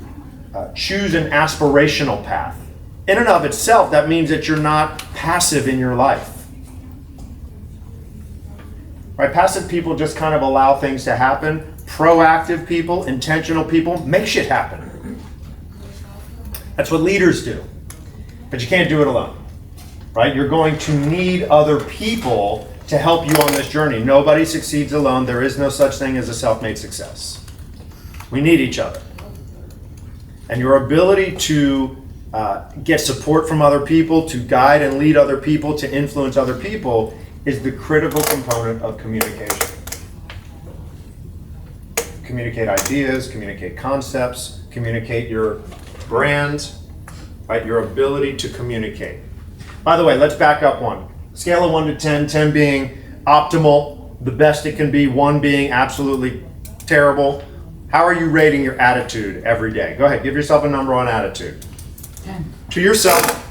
Speaker 1: choose an aspirational path. In and of itself, that means that you're not passive in your life. Right? Passive people just kind of allow things to happen. Proactive people, intentional people, make shit happen. That's what leaders do. But you can't do it alone. Right? You're going to need other people to help you on this journey. Nobody succeeds alone. There is no such thing as a self-made success. We need each other. And your ability to get support from other people, to guide and lead other people, to influence other people is the critical component of communication. Communicate ideas, communicate concepts, communicate your brand, right? Your ability to communicate. By the way, let's back up 1. Scale of 1 to 10, 10 being optimal, the best it can be, 1 being absolutely terrible. How are you rating your attitude every day? Go ahead, give yourself a number on attitude.
Speaker 7: 10.
Speaker 1: To yourself,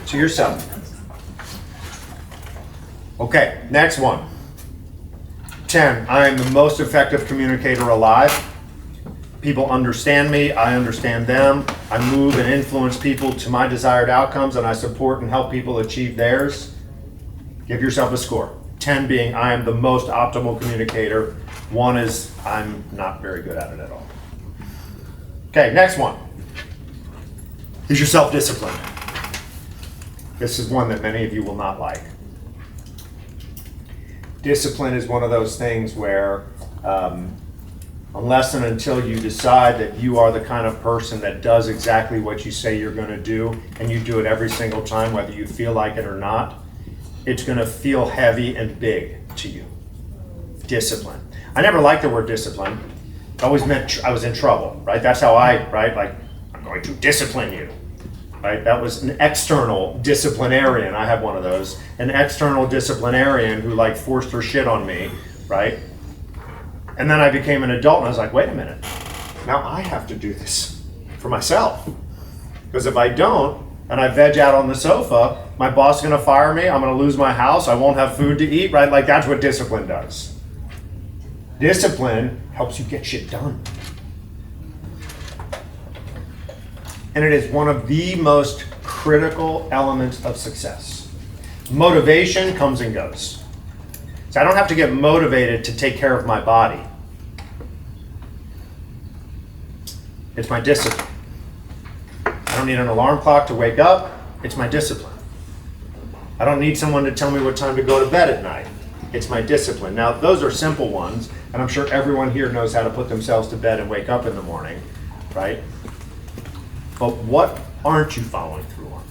Speaker 1: to yourself. Okay, next one. 10, I am the most effective communicator alive. People understand me, I understand them. I move and influence people to my desired outcomes, and I support and help people achieve theirs. Give yourself a score. 10 being I am the most optimal communicator. 1 is I'm not very good at it at all. Okay, next one. Is your self-discipline. This is one that many of you will not like. Discipline is one of those things where unless and until you decide that you are the kind of person that does exactly what you say you're going to do, and you do it every single time, whether you feel like it or not, it's going to feel heavy and big to you. Discipline. I never liked the word discipline. It always meant I was in trouble, right? That's how like, I'm going to discipline you, right? That was an external disciplinarian. I had one of those. An external disciplinarian who like forced her shit on me, right? And then I became an adult and I was like, wait a minute. Now I have to do this for myself. Because if I don't, and I veg out on the sofa, my boss is gonna fire me, I'm gonna lose my house, I won't have food to eat, right? Like that's what discipline does. Discipline helps you get shit done. And it is one of the most critical elements of success. Motivation comes and goes. So I don't have to get motivated to take care of my body. It's my discipline. I don't need an alarm clock to wake up. It's my discipline. I don't need someone to tell me what time to go to bed at night. It's my discipline. Now, those are simple ones, and I'm sure everyone here knows how to put themselves to bed and wake up in the morning, right? But what aren't you following through on?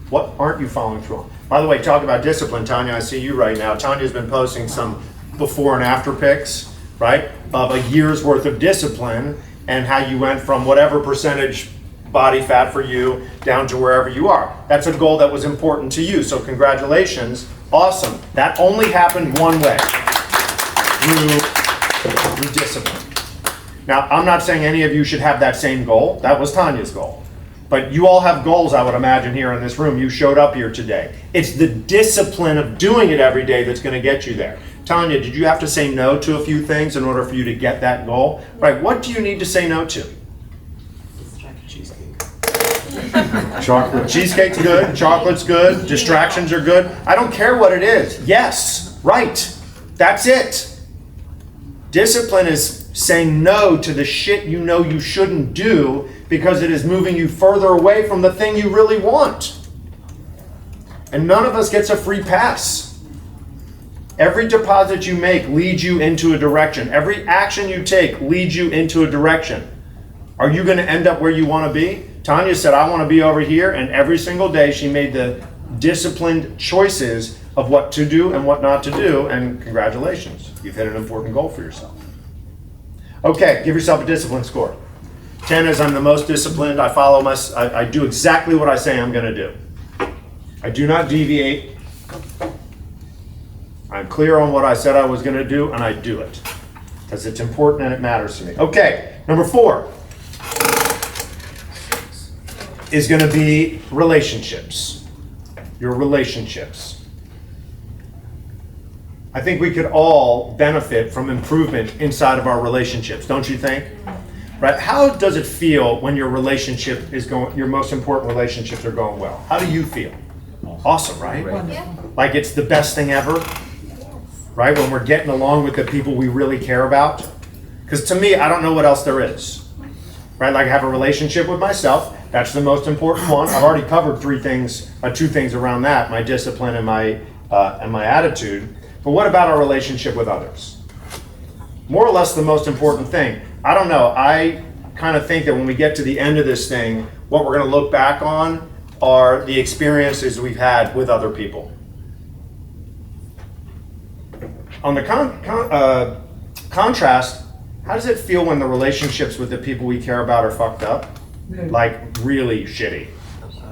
Speaker 1: What aren't you following through on? By the way, talk about discipline, Tanya, I see you right now. Tanya's been posting some before and after pics, right? Of a year's worth of discipline and how you went from whatever percentage body fat for you down to wherever you are. That's a goal that was important to you, so congratulations. Awesome. That only happened one way, through discipline. Now, I'm not saying any of you should have that same goal. That was Tanya's goal. But you all have goals, I would imagine, here in this room. You showed up here today. It's the discipline of doing it every day that's going to get you there. Tanya, did you have to say no to a few things in order for you to get that goal? Right, what do you need to say no to? Chocolate. Cheesecake's good, chocolate's good, distractions are good. I don't care what it is. Yes, right. That's it. Discipline is saying no to the shit you know you shouldn't do because it is moving you further away from the thing you really want. And none of us gets a free pass. Every deposit you make leads you into a direction. Every action you take leads you into a direction. Are you going to end up where you want to be? Tanya said, I want to be over here, and every single day she made the disciplined choices of what to do and what not to do, and congratulations, you've hit an important goal for yourself. Okay, give yourself a discipline score. 10 is I'm the most disciplined, I do exactly what I say I'm going to do. I do not deviate. I'm clear on what I said I was going to do, and I do it. Because it's important and it matters to me. Okay, number 4 is going to be relationships. Your relationships. I think we could all benefit from improvement inside of our relationships, don't you think? Right? How does it feel when your relationship is going, your most important relationships are going well? How do you feel? Awesome, right?
Speaker 3: Yeah.
Speaker 1: Like it's the best thing ever? Right? When we're getting along with the people we really care about? Because to me, I don't know what else there is. Right? Like I have a relationship with myself. That's the most important one. I've already covered 2 things around that, my discipline and my attitude. But what about our relationship with others? More or less the most important thing. I don't know. I kind of think that when we get to the end of this thing, what we're going to look back on are the experiences we've had with other people. On the contrast, how does it feel when the relationships with the people we care about are fucked up? Like really shitty,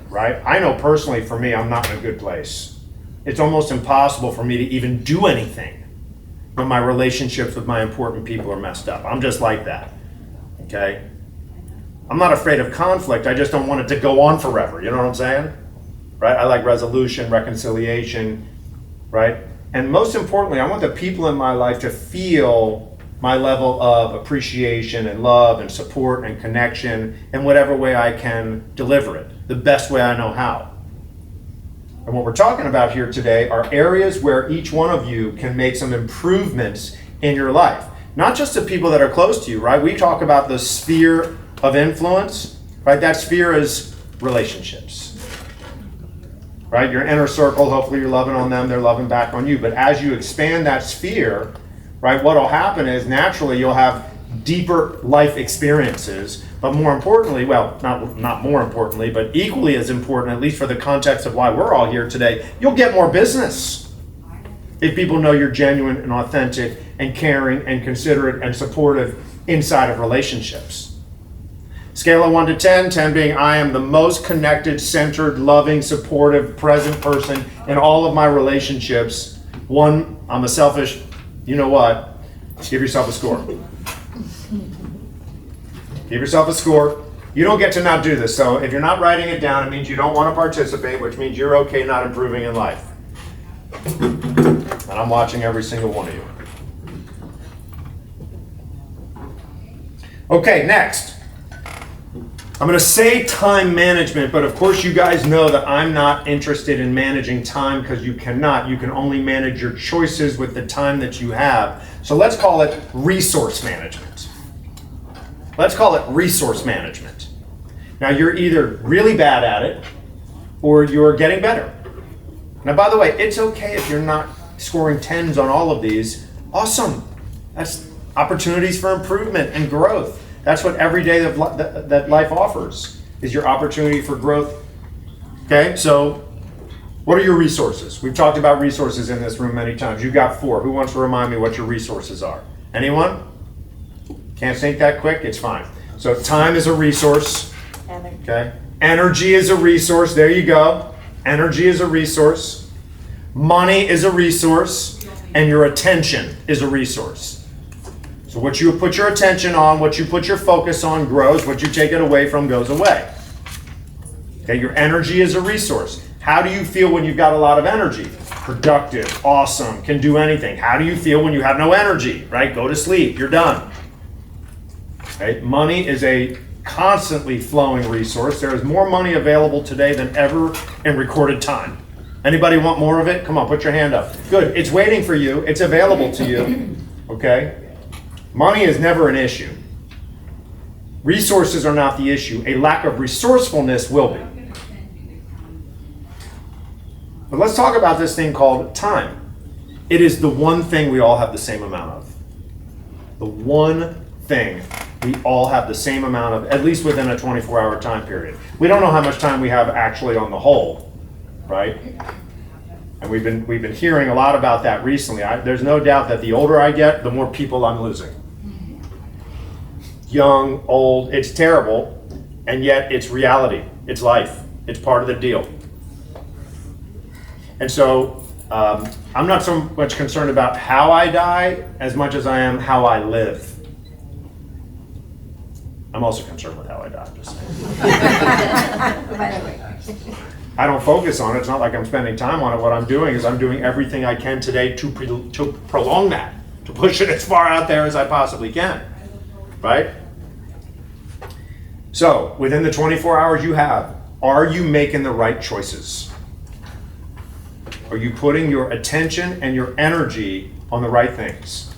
Speaker 1: right? I know personally for me, I'm not in a good place. It's almost impossible for me to even do anything when my relationships with my important people are messed up. I'm just like that, okay? I'm not afraid of conflict. I just don't want it to go on forever. You know what I'm saying? Right? I like resolution, reconciliation, right? And most importantly, I want the people in my life to feel my level of appreciation and love and support and connection in whatever way I can deliver it, the best way I know how. And what we're talking about here today are areas where each one of you can make some improvements in your life. Not just the people that are close to you, right? We talk about the sphere of influence, right? That sphere is relationships. Right? Your inner circle, hopefully you're loving on them, they're loving back on you. But as you expand that sphere, right, what'll happen is naturally you'll have deeper life experiences, but more importantly, well, not more importantly, but equally as important, at least for the context of why we're all here today, you'll get more business. If people know you're genuine and authentic and caring and considerate and supportive inside of relationships. Scale of 1 to 10, 10 being I am the most connected, centered, loving, supportive, present person in all of my relationships. 1, I'm a selfish, you know what? Give yourself a score. Give yourself a score. You don't get to not do this. So if you're not writing it down, it means you don't want to participate, which means you're okay not improving in life. And I'm watching every single one of you. Okay, next. I'm going to say time management, but of course you guys know that I'm not interested in managing time because you cannot. You can only manage your choices with the time that you have. So let's call it resource management. Let's call it resource management. Now you're either really bad at it or you're getting better. Now by the way, it's okay if you're not scoring 10s on all of these. Awesome. That's opportunities for improvement and growth. That's what every day that life offers, is your opportunity for growth. Okay, so what are your resources? We've talked about resources in this room many times. You've got 4. Who wants to remind me what your resources are? Anyone? Can't think that quick? It's fine. So time is a resource. Okay. Energy is a resource. There you go. Energy is a resource. Money is a resource. And your attention is a resource. So what you put your attention on, what you put your focus on grows, what you take it away from goes away. Okay, your energy is a resource. How do you feel when you've got a lot of energy? Productive, awesome, can do anything. How do you feel when you have no energy, right? Go to sleep, you're done. Okay, money is a constantly flowing resource. There is more money available today than ever in recorded time. Anybody want more of it? Come on, put your hand up. Good, it's waiting for you, it's available to you, okay? Money is never an issue. Resources are not the issue. A lack of resourcefulness will be. But let's talk about this thing called time. It is the one thing we all have the same amount of. The one thing we all have the same amount of, at least within a 24-hour time period. We don't know how much time we have actually on the whole, right? And we've been hearing a lot about that recently. There's no doubt that the older I get, the more people I'm losing. Young, old, it's terrible, and yet it's reality. It's life. It's part of the deal. And so I'm not so much concerned about how I die as much as I am how I live. I'm also concerned with how I die, just saying.
Speaker 3: By the way.
Speaker 1: I don't focus on it. It's not like I'm spending time on it. What I'm doing is I'm doing everything I can today to prolong that, to push it as far out there as I possibly can, right? So within the 24 hours you have, are you making the right choices? Are you putting your attention and your energy on the right things?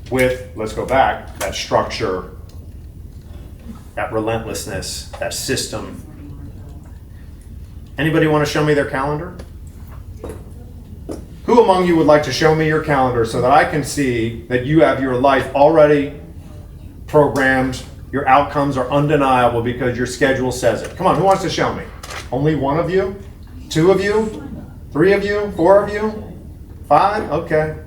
Speaker 1: With, let's go back, that structure, that relentlessness, that system. Anybody want to show me their calendar? Who among you would like to show me your calendar so that I can see that you have your life already programmed, your outcomes are undeniable because your schedule says it? Come on, who wants to show me? Only one of you? 2 of you? 3 of you? 4 of you? 5? Okay.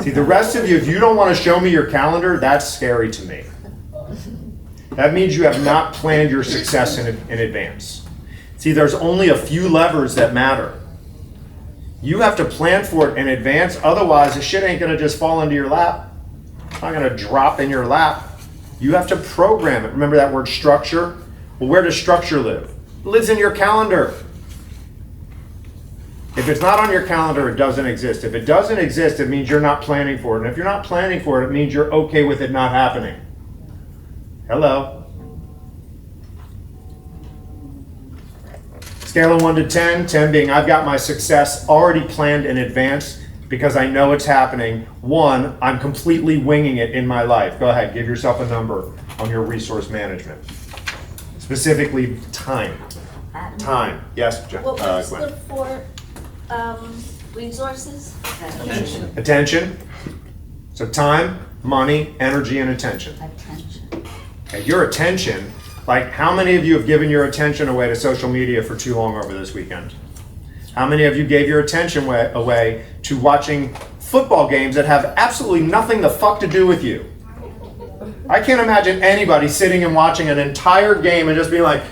Speaker 1: See, the rest of you, if you don't want to show me your calendar, that's scary to me. That means you have not planned your success in advance. See, there's only a few levers that matter. You have to plan for it in advance, otherwise the shit ain't gonna just fall into your lap. It's not gonna drop in your lap. You have to program it. Remember that word structure? Well, where does structure live? It lives in your calendar. If it's not on your calendar, it doesn't exist. If it doesn't exist, it means you're not planning for it. And if you're not planning for it, it means you're okay with it not happening. Hello? Scale of 1 to 10, 10 being I've got my success already planned in advance because I know it's happening. 1, I'm completely winging it in my life. Go ahead, give yourself a number on your resource management. Specifically, time. Time. Yes,
Speaker 5: What was
Speaker 1: Gwen.
Speaker 5: the 4 resources?
Speaker 1: Attention. So time, money, energy, and attention.
Speaker 5: Attention.
Speaker 1: Okay, your attention, like how many of you have given your attention away to social media for too long over this weekend? How many of you gave your attention away to watching football games that have absolutely nothing the fuck to do with you? I can't imagine anybody sitting and watching an entire game and just being like,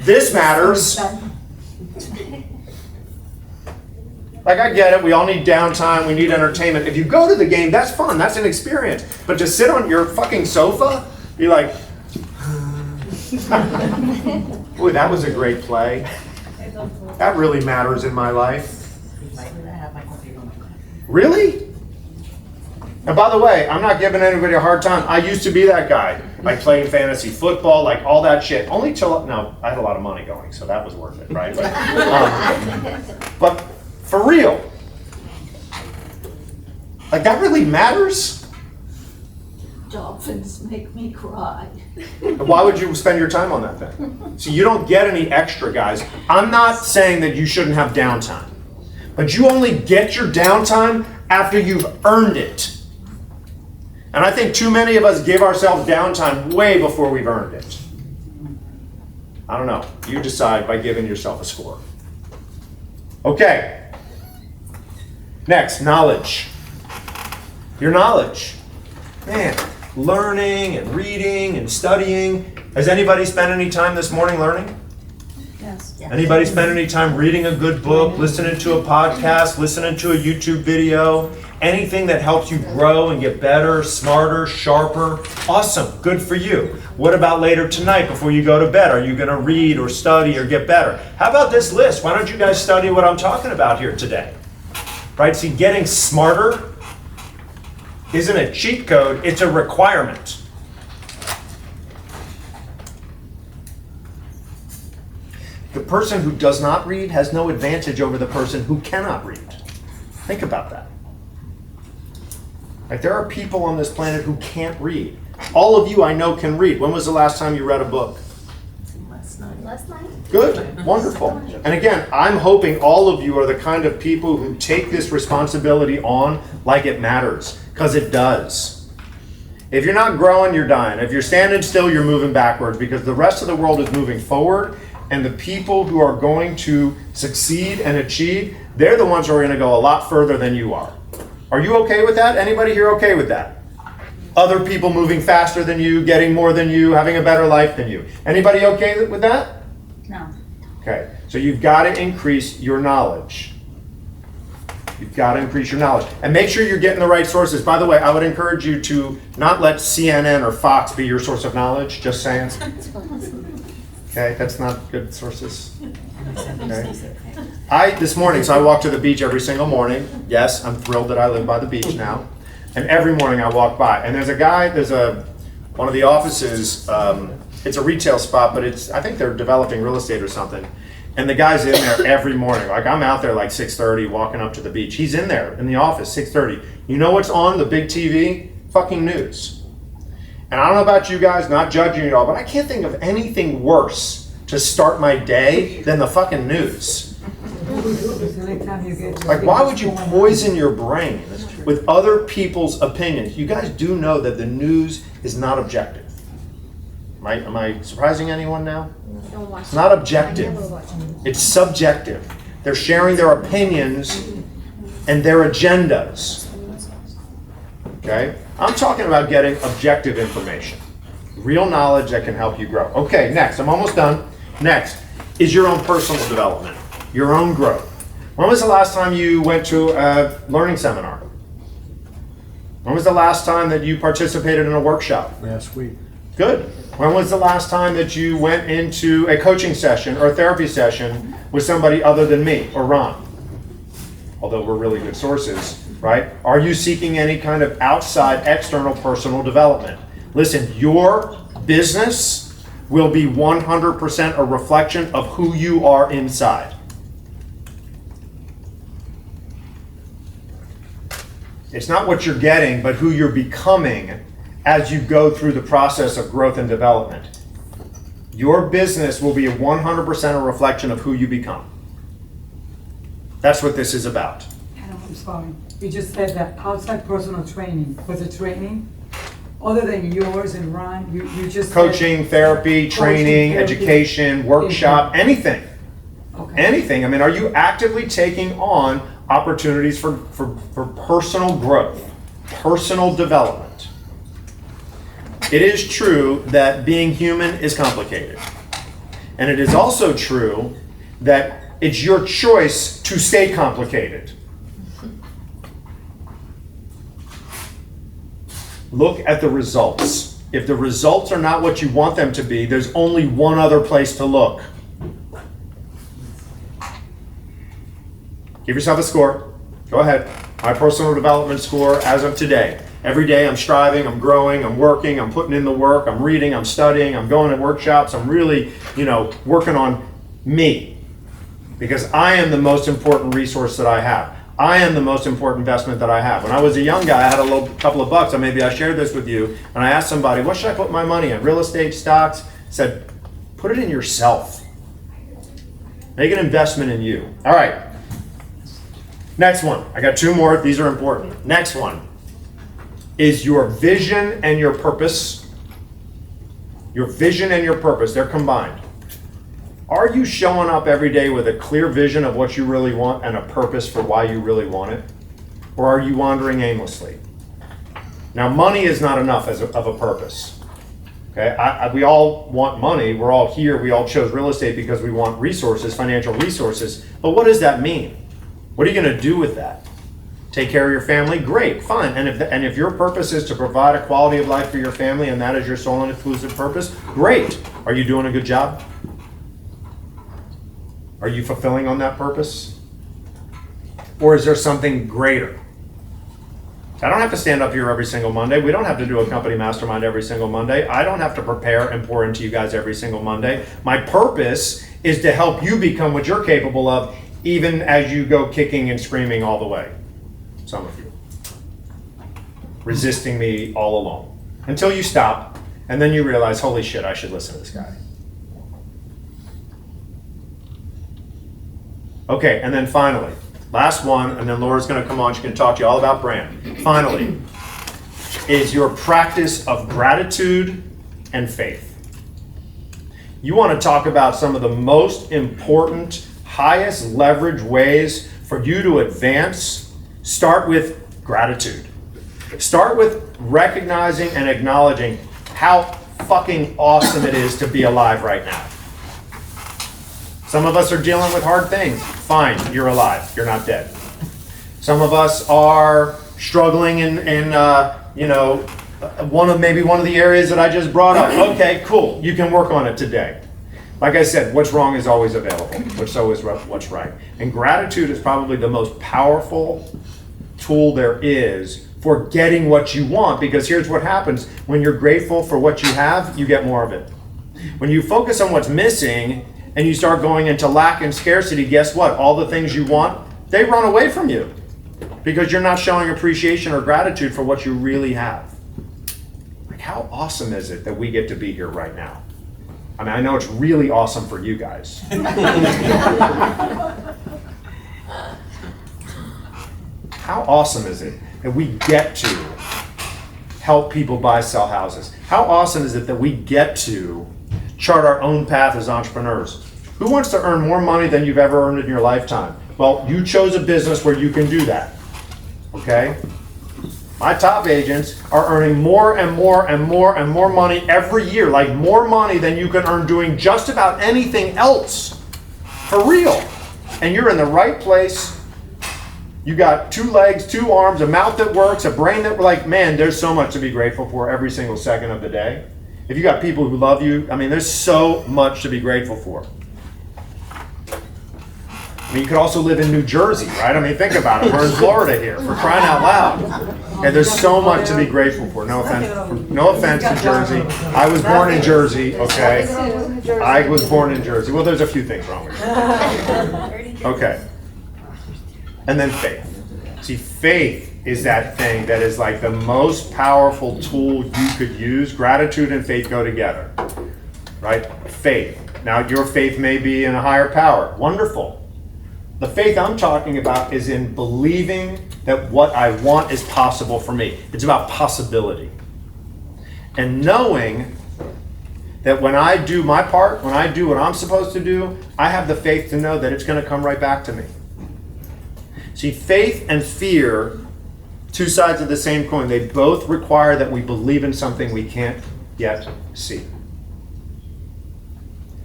Speaker 1: this matters. Like, I get it, we all need downtime, we need entertainment. If you go to the game, that's fun, that's an experience. But to sit on your fucking sofa, be like, boy, that was a great play. That really matters in my life. Really? And by the way, I'm not giving anybody a hard time. I used to be that guy, like playing fantasy football, like all that shit. Only till, no, I had a lot of money going, so that was worth it, right? But for real, like that really matters?
Speaker 5: Dolphins make me cry.
Speaker 1: Why would you spend your time on that then? So you don't get any extra, guys. I'm not saying that you shouldn't have downtime, but you only get your downtime after you've earned it. And I think too many of us give ourselves downtime way before we've earned it. I don't know. You decide by giving yourself a score. Okay. Next, knowledge. Your knowledge. Man, learning and reading and studying. Has anybody spent any time this morning learning?
Speaker 5: Yes.
Speaker 1: Anybody spend any time reading a good book, listening to a podcast, listening to a YouTube video, anything that helps you grow and get better, smarter, sharper? Awesome, good for you. What about later tonight before you go to bed? Are you going to read or study or get better? How about this list? Why don't you guys study what I'm talking about here today? Right, see, getting smarter isn't a cheat code, it's a requirement. The person who does not read has no advantage over the person who cannot read. Think about that. Like, there are people on this planet who can't read. All of you I know can read. When was the last time you read a book?
Speaker 5: Last night.
Speaker 1: Good, wonderful. And again, I'm hoping all of you are the kind of people who take this responsibility on like it matters, because it does. If you're not growing, you're dying. If you're standing still, you're moving backwards, because the rest of the world is moving forward, and the people who are going to succeed and achieve, they're the ones who are going to go a lot further than you are. Are you okay with that? Anybody here okay with that? Other people moving faster than you, getting more than you, having a better life than you. Anybody okay with that?
Speaker 5: No.
Speaker 1: Okay, so you've got to increase your knowledge. You've got to increase your knowledge. And make sure you're getting the right sources. By the way, I would encourage you to not let CNN or Fox be your source of knowledge, just saying. Okay, that's not good sources. Okay. This morning, so I walk to the beach every single morning. Yes, I'm thrilled that I live by the beach now. And every morning I walk by, and there's a guy, one of the offices, it's a retail spot, but I think they're developing real estate or something. And the guy's in there every morning. Like, I'm out there like 6:30 walking up to the beach. He's in there in the office, 6:30. You know what's on the big TV? Fucking news. And I don't know about you guys, not judging you at all, but I can't think of anything worse to start my day than the fucking news. Like, why would you poison your brain with other people's opinions? You guys do know that the news is not objective. Am I surprising anyone now? It's not objective. It's subjective. They're sharing their opinions and their agendas. Okay? I'm talking about getting objective information. Real knowledge that can help you grow. Okay, next. I'm almost done. Next is your own personal development, your own growth. When was the last time you went to a learning seminar? When was the last time that you participated in a workshop?
Speaker 10: Last week.
Speaker 1: Good. When was the last time that you went into a coaching session or a therapy session with somebody other than me or Ron? Although we're really good sources, right? Are you seeking any kind of outside, external, personal development? Listen, your business will be 100% a reflection of who you are inside. It's not what you're getting, but who you're becoming as you go through the process of growth and development. Your business will be 100% a reflection of who you become. That's what this is about.
Speaker 7: I'm sorry. You just said that outside personal training. Was it training? Other than yours and Ron, you just
Speaker 1: Coaching, therapy, training,
Speaker 7: therapy.
Speaker 1: education, workshop, anything.
Speaker 7: Okay.
Speaker 1: Anything. I mean, are you actively taking on opportunities for personal growth, personal development? It is true that being human is complicated. And it is also true that it's your choice to stay complicated. Look at the results. If the results are not what you want them to be, there's only one other place to look. Give yourself a score. Go ahead. My personal development score as of today. Every day I'm striving, I'm growing, I'm working, I'm putting in the work, I'm reading, I'm studying, I'm going to workshops, I'm really, working on me. Because I am the most important resource that I have. I am the most important investment that I have. When I was a young guy, I had a couple of bucks, and maybe I shared this with you, and I asked somebody, what should I put my money in? Real estate, stocks? I said, put it in yourself. Make an investment in you. All right. Next one. I got two more. These are important. Next one is your vision and your purpose. Your vision and your purpose, they're combined. Are you showing up every day with a clear vision of what you really want and a purpose for why you really want it? Or are you wandering aimlessly? Now, money is not enough of a purpose. Okay, we all want money. We're all here. We all chose real estate because we want resources, financial resources. But what does that mean? What are you going to do with that? Take care of your family? Great, fine. And if your purpose is to provide a quality of life for your family and that is your sole and exclusive purpose, great. Are you doing a good job? Are you fulfilling on that purpose? Or is there something greater? I don't have to stand up here every single Monday. We don't have to do a company mastermind every single Monday. I don't have to prepare and pour into you guys every single Monday. My purpose is to help you become what you're capable of, even as you go kicking and screaming all the way. Some of you. Resisting me all along. Until you stop, and then you realize, holy shit, I should listen to this guy. Okay, and then finally, last one, and then Laura's going to come on. She's going to talk to you all about brand. Finally, is your practice of gratitude and faith. You want to talk about some of the most important, highest leverage ways for you to advance. Start with gratitude. Start with recognizing and acknowledging how fucking awesome it is to be alive right now. Some of us are dealing with hard things. Fine, you're alive. You're not dead. Some of us are struggling in one of the areas that I just brought up. Okay, cool. You can work on it today. Like I said, what's wrong is always available, but so is what's right. And gratitude is probably the most powerful tool there is for getting what you want, because here's what happens. When you're grateful for what you have, you get more of it. When you focus on what's missing, and you start going into lack and scarcity, guess what? All the things you want, they run away from you because you're not showing appreciation or gratitude for what you really have. Like, how awesome is it that we get to be here right now? I mean, I know it's really awesome for you guys. How awesome is it that we get to help people buy, sell houses? How awesome is it that we get to chart our own path as entrepreneurs? Who wants to earn more money than you've ever earned in your lifetime? Well, you chose a business where you can do that, okay? My top agents are earning more and more and more and more money every year, like more money than you can earn doing just about anything else, for real. And you're in the right place. You got 2 legs, 2 arms, a mouth that works, a brain that, like, man, there's so much to be grateful for every single second of the day. if you got people who love you, I mean, there's so much to be grateful for. I mean, you could also live in New Jersey, right? I mean, think about it. We're in Florida here, for crying out loud. And there's so much to be grateful for. No offense to Jersey. I was born in Jersey, okay? I was born in Jersey. Well, there's a few things wrong with it. Okay. And then faith. See, faith is that thing that is like the most powerful tool you could use. Gratitude and faith go together, right? Faith. Now, your faith may be in a higher power. Wonderful. The faith I'm talking about is in believing that what I want is possible for me. It's about possibility. And knowing that when I do my part, when I do what I'm supposed to do, I have the faith to know that it's going to come right back to me. See, faith and fear, two sides of the same coin, they both require that we believe in something we can't yet see.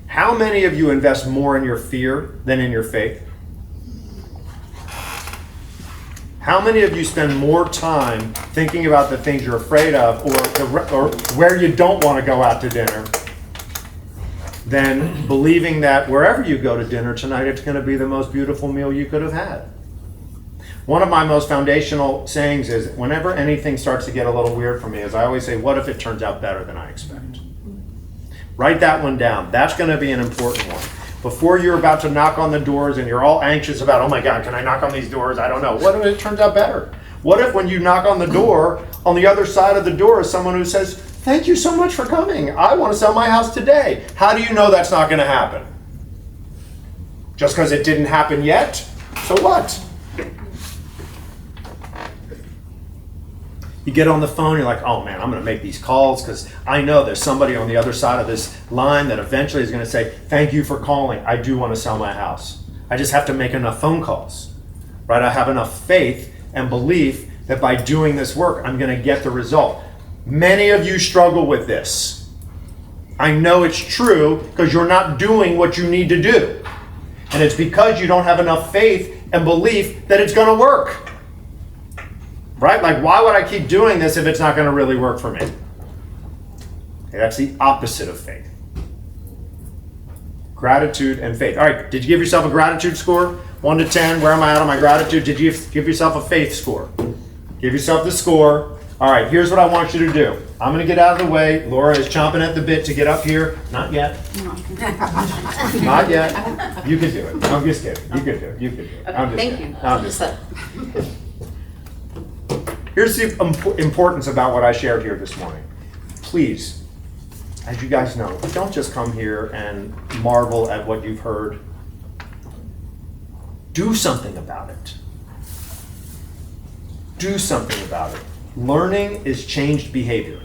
Speaker 1: How many of you invest more in your fear than in your faith? How many of you spend more time thinking about the things you're afraid of or where you don't want to go out to dinner than believing that wherever you go to dinner tonight, it's going to be the most beautiful meal you could have had? One of my most foundational sayings is, whenever anything starts to get a little weird for me, is I always say, what if it turns out better than I expect? Write that one down. That's going to be an important one. Before you're about to knock on the doors and you're all anxious about, oh my God, can I knock on these doors? I don't know. What if it turns out better? What if when you knock on the door, on the other side of the door is someone who says, thank you so much for coming. I want to sell my house today. How do you know that's not going to happen? Just because it didn't happen yet? So what? You get on the phone, you're like, oh man, I'm going to make these calls because I know there's somebody on the other side of this line that eventually is going to say, thank you for calling. I do want to sell my house. I just have to make enough phone calls, right? I have enough faith and belief that by doing this work, I'm going to get the result. Many of you struggle with this. I know it's true because you're not doing what you need to do. And it's because you don't have enough faith and belief that it's going to work. Right? Like, why would I keep doing this if it's not going to really work for me? Okay, that's the opposite of faith. Gratitude and faith. All right, did you give yourself a gratitude score? 1 to 10, where am I at on my gratitude? Did you give yourself a faith score? Give yourself the score. All right, here's what I want you to do. I'm going to get out of the way. Laura is chomping at the bit to get up here. Not yet. Not yet. You can do it. I'm just kidding. You can do it. You can do it. I'm just
Speaker 8: Thank
Speaker 1: kidding.
Speaker 8: you.
Speaker 1: I'm just kidding. Here's the importance about what I shared here this morning. Please, as you guys know, don't just come here and marvel at what you've heard. Do something about it. Do something about it. Learning is changed behavior.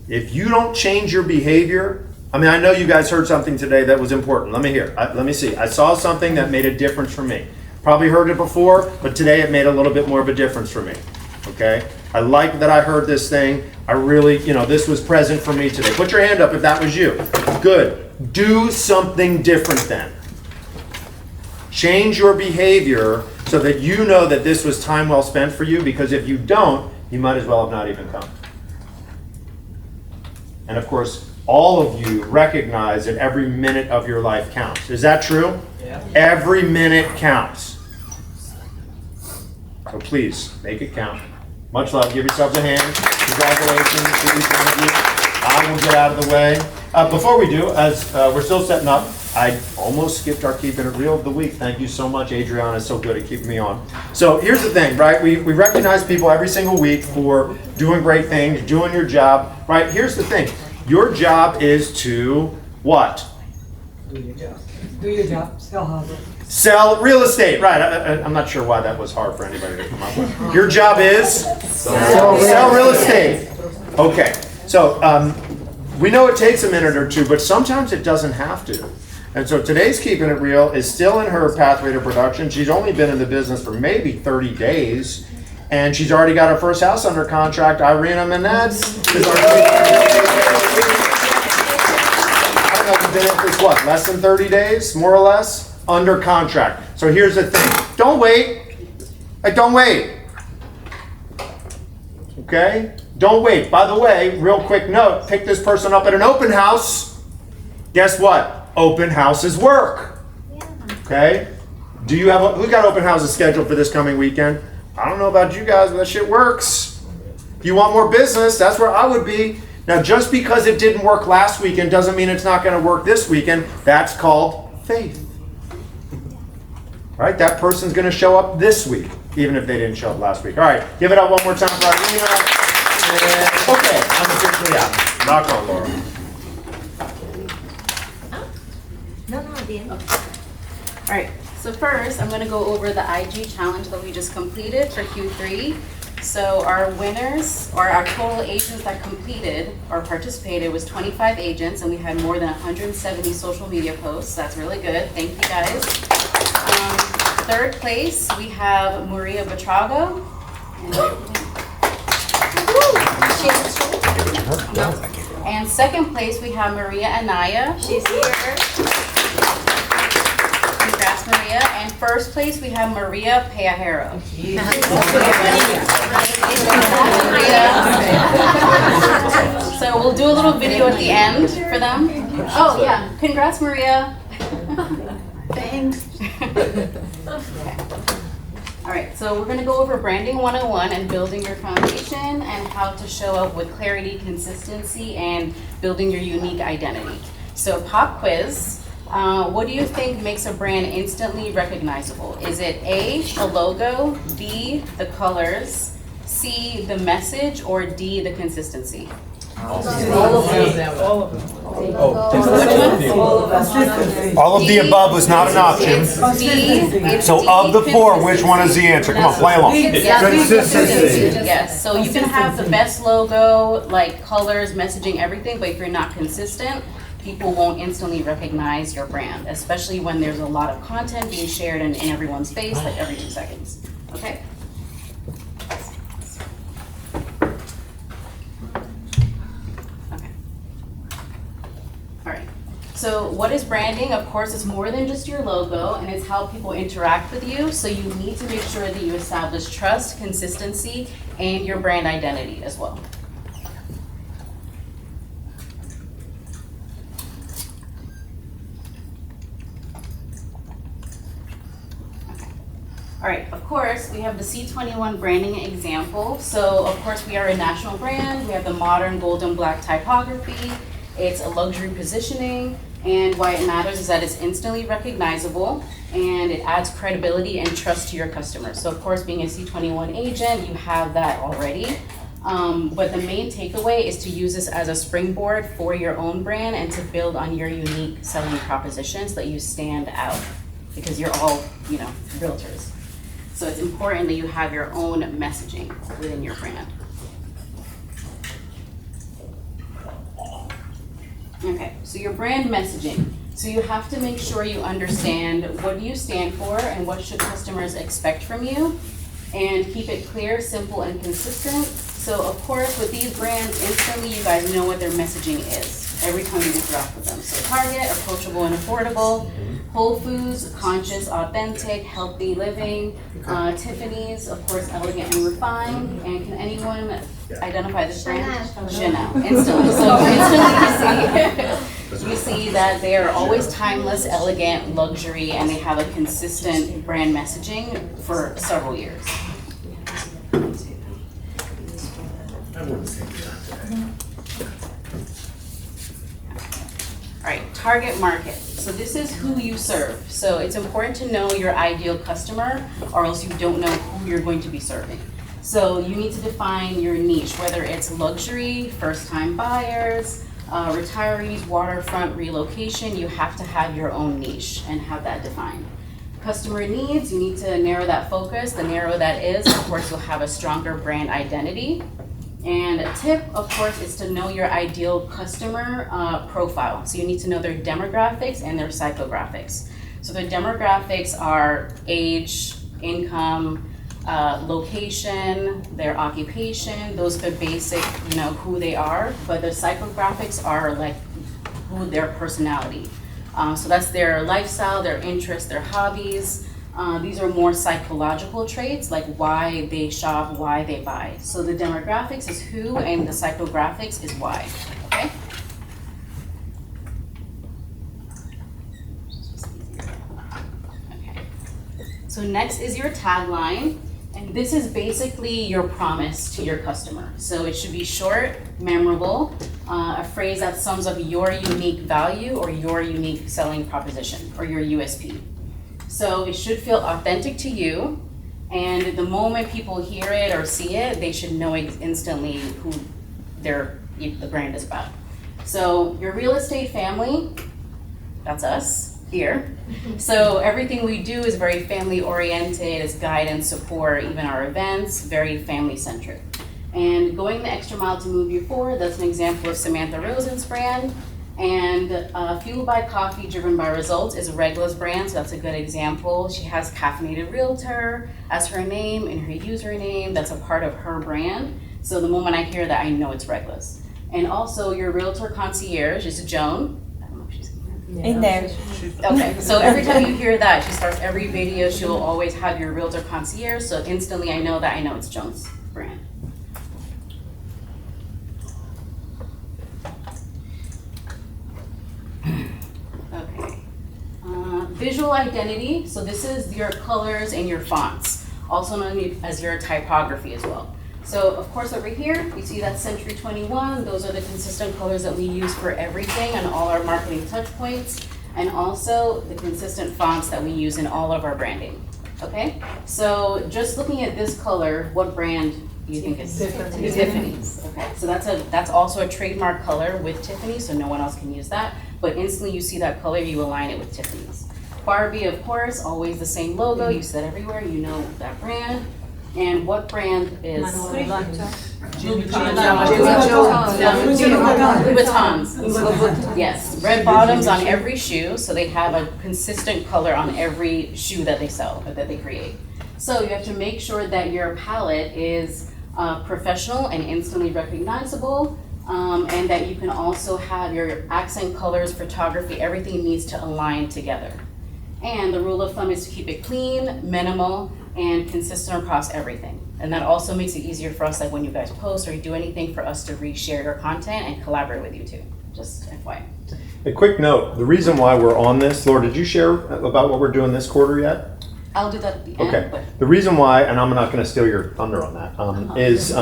Speaker 1: If you don't change your behavior, I mean, I know you guys heard something today that was important. Let me hear. Let me see. I saw something that made a difference for me. Probably heard it before, but today it made a little bit more of a difference for me. Okay? I like that I heard this thing. I really, this was present for me today. Put your hand up if that was you. Good. Do something different then. Change your behavior so that you know that this was time well spent for you, because if you don't, you might as well have not even come. And of course, all of you recognize that every minute of your life counts. Is that true? Yeah. Every minute counts. So please, make it count. Much love. Give yourselves a hand. Congratulations to each one of you. I will get out of the way. Before we do, as we're still setting up, I almost skipped our Keeping It Real of the week. Thank you so much. Adriana is so good at keeping me on. So here's the thing, right? We recognize people every single week for doing great things, doing your job, right? Here's the thing. Your job is to what?
Speaker 7: Do your job. Do your job. Sell houses.
Speaker 1: Sell real estate, right? I'm not sure why that was hard for anybody to come up with. Your job is? Sell real estate. Okay, so we know it takes a minute or two, but sometimes it doesn't have to. And so today's Keeping It Real is still in her pathway to production. She's only been in the business for maybe 30 days, and she's already got her first house under contract. Irina Menez is our I don't know if you've been in this, what, less than 30 days, more or less, under contract. So here's the thing. Don't wait. Like, don't wait. Okay? Don't wait. By the way, real quick note, pick this person up at an open house. Guess what? Open houses work. Okay? Do you have, who's got open houses scheduled for this coming weekend? I don't know about you guys, but that shit works. If you want more business, that's where I would be. Now, just because it didn't work last weekend doesn't mean it's not going to work this weekend. That's called faith. Right? That person's going to show up this week, even if they didn't show up last week. All right, give it up one more time for Irina. And, okay, I'm officially out. Knock on, Laura.
Speaker 5: No, the end.
Speaker 10: All right, so first, I'm gonna go over the IG challenge that we just completed for Q3. So our winners, or our total agents that completed or participated was 25 agents, and we had more than 170 social media posts. That's really good, thank you guys. Third place, we have Maria Batrago. And second place, we have Maria Anaya.
Speaker 5: She's here.
Speaker 10: Congrats, Maria. And first place, we have Maria Payajero. So we'll do a little video at the end for them. Oh, yeah. Congrats, Maria.
Speaker 5: Thanks.
Speaker 10: All right, so we're gonna go over branding 101 and building your foundation and how to show up with clarity, consistency, and building your unique identity. So pop quiz, what do you think makes a brand instantly recognizable? Is it A, the logo, B, the colors, C, the message, or D, the consistency?
Speaker 7: All of them.
Speaker 1: All of the above was not an option.
Speaker 10: It's
Speaker 1: So
Speaker 10: D,
Speaker 1: of the four, which
Speaker 10: consistency.
Speaker 1: one is the answer? Come on, play along.
Speaker 10: Consistency. Yes, so you can have the best logo, like colors, messaging, everything, but if you're not consistent, people won't instantly recognize your brand, especially when there's a lot of content being shared in everyone's face, like every 2 seconds, okay? Okay. All right, so what is branding? Of course, it's more than just your logo, and it's how people interact with you, so you need to make sure that you establish trust, consistency, and your brand identity as well. All right, of course, we have the C21 branding example. So of course, we are a national brand. We have the modern gold and black typography. It's a luxury positioning. And why it matters is that it's instantly recognizable and it adds credibility and trust to your customers. So of course, being a C21 agent, you have that already. But the main takeaway is to use this as a springboard for your own brand and to build on your unique selling propositions so that you stand out, because you're all, realtors. So it's important that you have your own messaging within your brand. Okay, so your brand messaging. So you have to make sure you understand what do you stand for and what should customers expect from you, and keep it clear, simple, and consistent. So of course, with these brands, instantly you guys know what their messaging is every time you interact with them. So Target, approachable and affordable. Whole Foods, conscious, authentic, healthy living. Tiffany's, of course, elegant and refined. And can anyone identify this brand? Chanel. Instantly. So instantly you see that they are always timeless, elegant, luxury, and they have a consistent brand messaging for several years. All right, target market. So this is who you serve. So it's important to know your ideal customer, or else you don't know who you're going to be serving. So you need to define your niche, whether it's luxury, first-time buyers, retirees, waterfront, relocation. You have to have your own niche and have that defined. Customer needs, you need to narrow that focus. The narrower that is, of course, you'll have a stronger brand identity. And a tip, of course, is to know your ideal customer profile. So you need to know their demographics and their psychographics. So their demographics are age, income, location, their occupation. Those are the basic, who they are. But their psychographics are like their personality. So that's their lifestyle, their interests, their hobbies. These are more psychological traits, like why they shop, why they buy. So the demographics is who, and the psychographics is why, okay? Okay. So next is your tagline, and this is basically your promise to your customer. So it should be short, memorable, a phrase that sums up your unique value or your unique selling proposition or your USP. So it should feel authentic to you, and the moment people hear it or see it, they should know instantly who the brand is about. So your real estate family, that's us here. So everything we do is very family oriented, it's guidance, support, even our events, very family centric. And going the extra mile to move you forward, that's an example of Samantha Rosen's brand. And Fueled by Coffee, Driven by Results is Regla's brand, so that's a good example. She has Caffeinated Realtor as her name and her username. That's a part of her brand. So the moment I hear that, I know it's Regla's. And also your Realtor Concierge is Joan. I don't know if she's
Speaker 5: In there.
Speaker 10: Okay, so every time you hear that, she starts every video, she'll always have your Realtor Concierge, so instantly I know it's Joan's brand. Okay. Visual identity, so this is your colors and your fonts, also known as your typography as well. So of course over here, you see that Century 21, those are the consistent colors that we use for everything and all our marketing touch points, and also the consistent fonts that we use in all of our branding, okay? So just looking at this color, what brand do you think is?
Speaker 7: Tiffany's.
Speaker 10: Tiffany's, okay. So that's also a trademark color with Tiffany, so no one else can use that, but instantly you see that color, you align it with Tiffany's. Barbie, of course, always the same logo, you see that everywhere, you know that brand. And what brand is?
Speaker 7: Louis
Speaker 10: Vuittons. Yes, red bottoms on every shoe, so they have a consistent color on every shoe that they sell, or that they create. So you have to make sure that your palette is professional and instantly recognizable, and that you can also have your accent colors, photography, everything needs to align together. And the rule of thumb is to keep it clean, minimal, and consistent across everything. And that also makes it easier for us, like when you guys post or you do anything, for us to reshare your content and collaborate with you too. Just FYI.
Speaker 1: A quick note, the reason why we're on this, Laura, did you share about what we're doing this quarter yet?
Speaker 10: I'll do that at the end.
Speaker 1: Okay,
Speaker 10: But
Speaker 1: the reason why, and I'm not gonna steal your thunder on that, is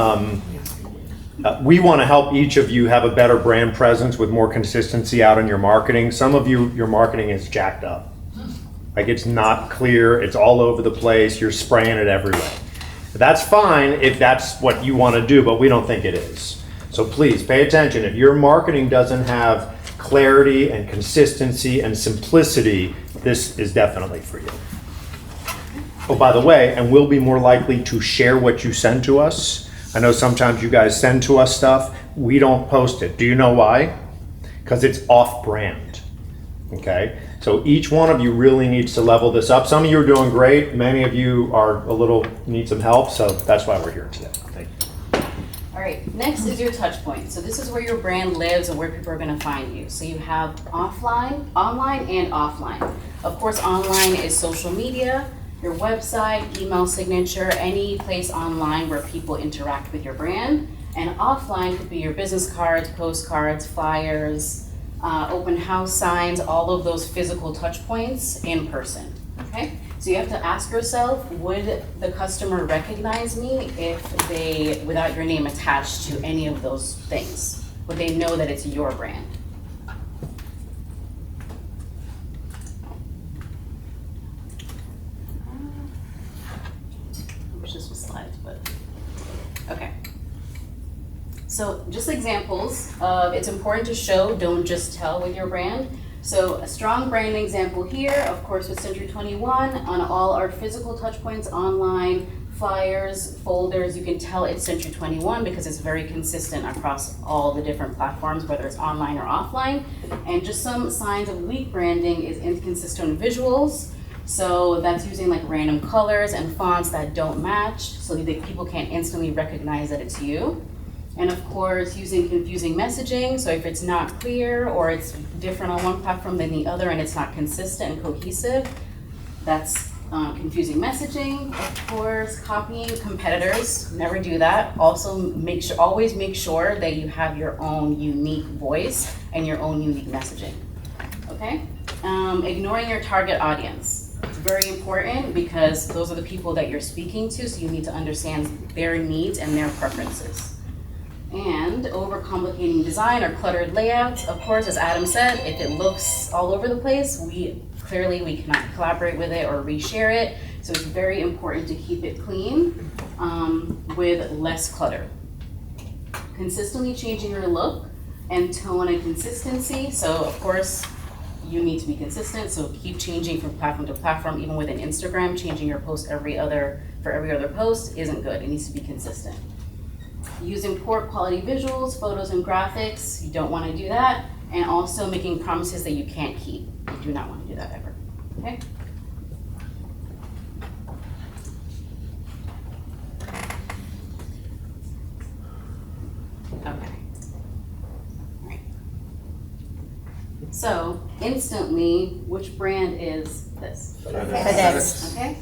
Speaker 1: we wanna help each of you have a better brand presence with more consistency out in your marketing. Some of you, your marketing is jacked up. Like it's not clear, it's all over the place, you're spraying it everywhere. That's fine if that's what you wanna do, but we don't think it is. So please pay attention. If your marketing doesn't have clarity and consistency and simplicity, this is definitely for you. Oh, by the way, and we'll be more likely to share what you send to us. I know sometimes you guys send to us stuff, we don't post it. Do you know why? Because it's off-brand, okay? So each one of you really needs to level this up. Some of you are doing great, many of you are need some help, so that's why we're here today. Thank you.
Speaker 10: all right, next is your touch point. So this is where your brand lives and where people are gonna find you. So you have online and offline. Of course, online is social media, your website, email signature, any place online where people interact with your brand. And offline could be your business cards, postcards, flyers, open house signs, all of those physical touch points in person, okay? So you have to ask yourself, would the customer recognize me if without your name attached to any of those things? Would they know that it's your brand? I wish this was slides, but, okay. So just examples of, it's important to show, don't just tell with your brand. So a strong brand example here, of course with Century 21, on all our physical touch points, online, flyers, folders, you can tell it's Century 21 because it's very consistent across all the different platforms, whether it's online or offline. And just some signs of weak branding is inconsistent visuals. So that's using like random colors and fonts that don't match so that people can't instantly recognize that it's you. And of course, using confusing messaging. So if it's not clear or it's different on one platform than the other and it's not consistent and cohesive, that's confusing messaging, of course, copying competitors, never do that. Also, always make sure that you have your own unique voice and your own unique messaging, okay? Ignoring your target audience. It's very important because those are the people that you're speaking to, so you need to understand their needs and their preferences. And overcomplicating design or cluttered layouts. Of course, as Adam said, if it looks all over the place, we cannot collaborate with it or reshare it. So it's very important to keep it clean with less clutter. Consistently changing your look and tone and consistency. So of course, you need to be consistent. So keep changing from platform to platform. Even within Instagram, changing your post for every other post isn't good. It needs to be consistent. Using poor quality visuals, photos, and graphics, you don't want to do that. And also making promises that you can't keep. You do not want to do that ever, okay? Okay. Alright. So, instantly, which brand is this?
Speaker 5: FedEx.
Speaker 10: Okay,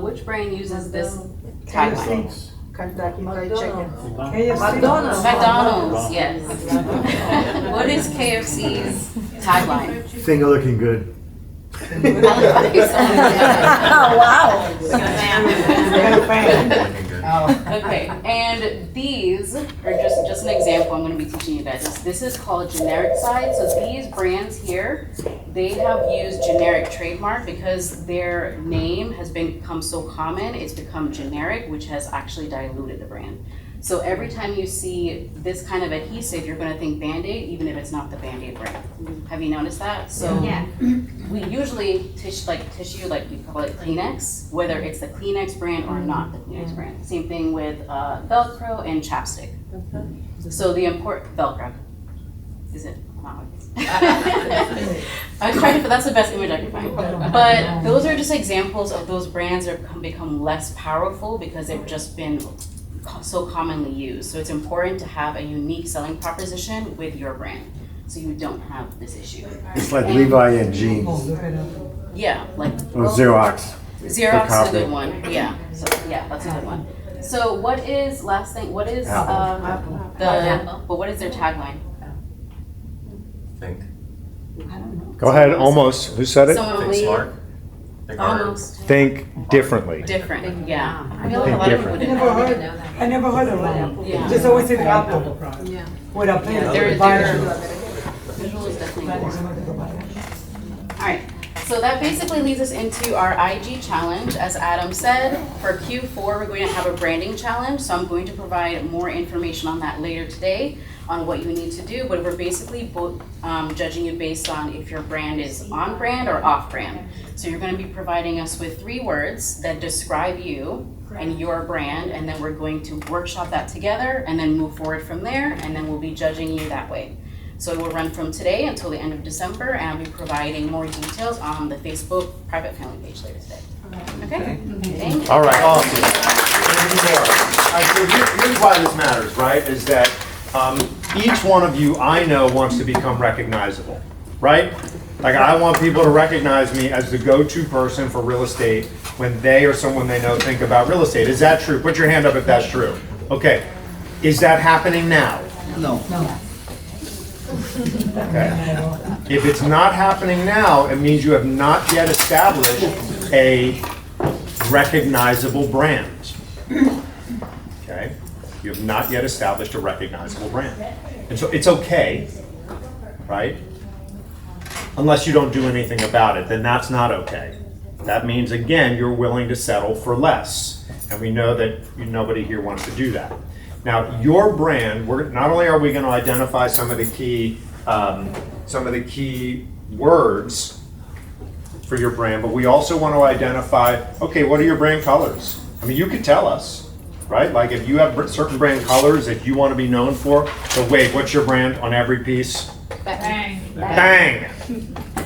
Speaker 10: which brand uses this tagline?
Speaker 5: Kentucky Fried Chicken.
Speaker 7: McDonald's.
Speaker 10: McDonald's, yes. What is KFC's tagline?
Speaker 6: Finger looking good.
Speaker 10: Okay, and these are just an example I'm going to be teaching you guys. This is called generic side. So these brands here, they have used generic trademark because their name has become so common, it's become generic, which has actually diluted the brand. So every time you see this kind of adhesive, you're going to think Band-Aid, even if it's not the Band-Aid brand. Have you noticed that? So
Speaker 3: Yeah.
Speaker 10: we usually tissue, like we call it Kleenex, whether it's the Kleenex brand or not the Kleenex brand. Same thing with Velcro and chapstick. So the Velcro. Is it? I tried to, but that's the best image I could find. But those are just examples of those brands that have become less powerful because they've just been so commonly used. So it's important to have a unique selling proposition with your brand so you don't have this issue.
Speaker 6: It's like Levi and jeans
Speaker 10: Yeah, like
Speaker 6: or Xerox.
Speaker 10: Xerox is a
Speaker 6: copy.
Speaker 10: good one. Yeah, so yeah, that's a good one. So what is, last thing, what is but what is their tagline?
Speaker 2: Think.
Speaker 1: Go ahead, almost. Who said it?
Speaker 10: Someone
Speaker 2: Think smart. Think hard.
Speaker 10: almost
Speaker 1: Think differently.
Speaker 10: different, yeah. I feel like a
Speaker 1: Think
Speaker 10: lot of people
Speaker 1: different.
Speaker 10: didn't.
Speaker 7: I never heard of that.
Speaker 10: Yeah.
Speaker 7: Just always say apple.
Speaker 5: Yeah.
Speaker 7: With a
Speaker 10: Yeah,
Speaker 7: pen.
Speaker 10: their visual is definitely important. Alright, so that basically leads us into our IG challenge. As Adam said, for Q4, we're going to have a branding challenge, so I'm going to provide more information on that later today on what you need to do, but we're basically judging you based on if your brand is on brand or off brand. So you're going to be providing us with 3 words that describe you and your brand, and then we're going to workshop that together and then move forward from there, and then we'll be judging you that way. So it will run from today until the end of December, and I'll be providing more details on the Facebook private family page later today. Okay? Thank you.
Speaker 1: All right, awesome. All right, so here's why this matters, right? Is that each one of you I know wants to become recognizable, right? Like I want people to recognize me as the go-to person for real estate when they or someone they know think about real estate. Is that true? Put your hand up if that's true. Okay. Is that happening now?
Speaker 6: No.
Speaker 1: Okay. If it's not happening now, it means you have not yet established a recognizable brand. Okay? You have not yet established a recognizable brand. And so it's okay, right? Unless you don't do anything about it, then that's not okay. That means, again, you're willing to settle for less. And we know that nobody here wants to do that. Now, your brand, not only are we going to identify some of the key words for your brand, but we also want to identify, okay, what are your brand colors? I mean, you could tell us, right? Like if you have certain brand colors that you want to be known for, so Wade, what's your brand on every piece?
Speaker 3: Bang.
Speaker 1: Bang.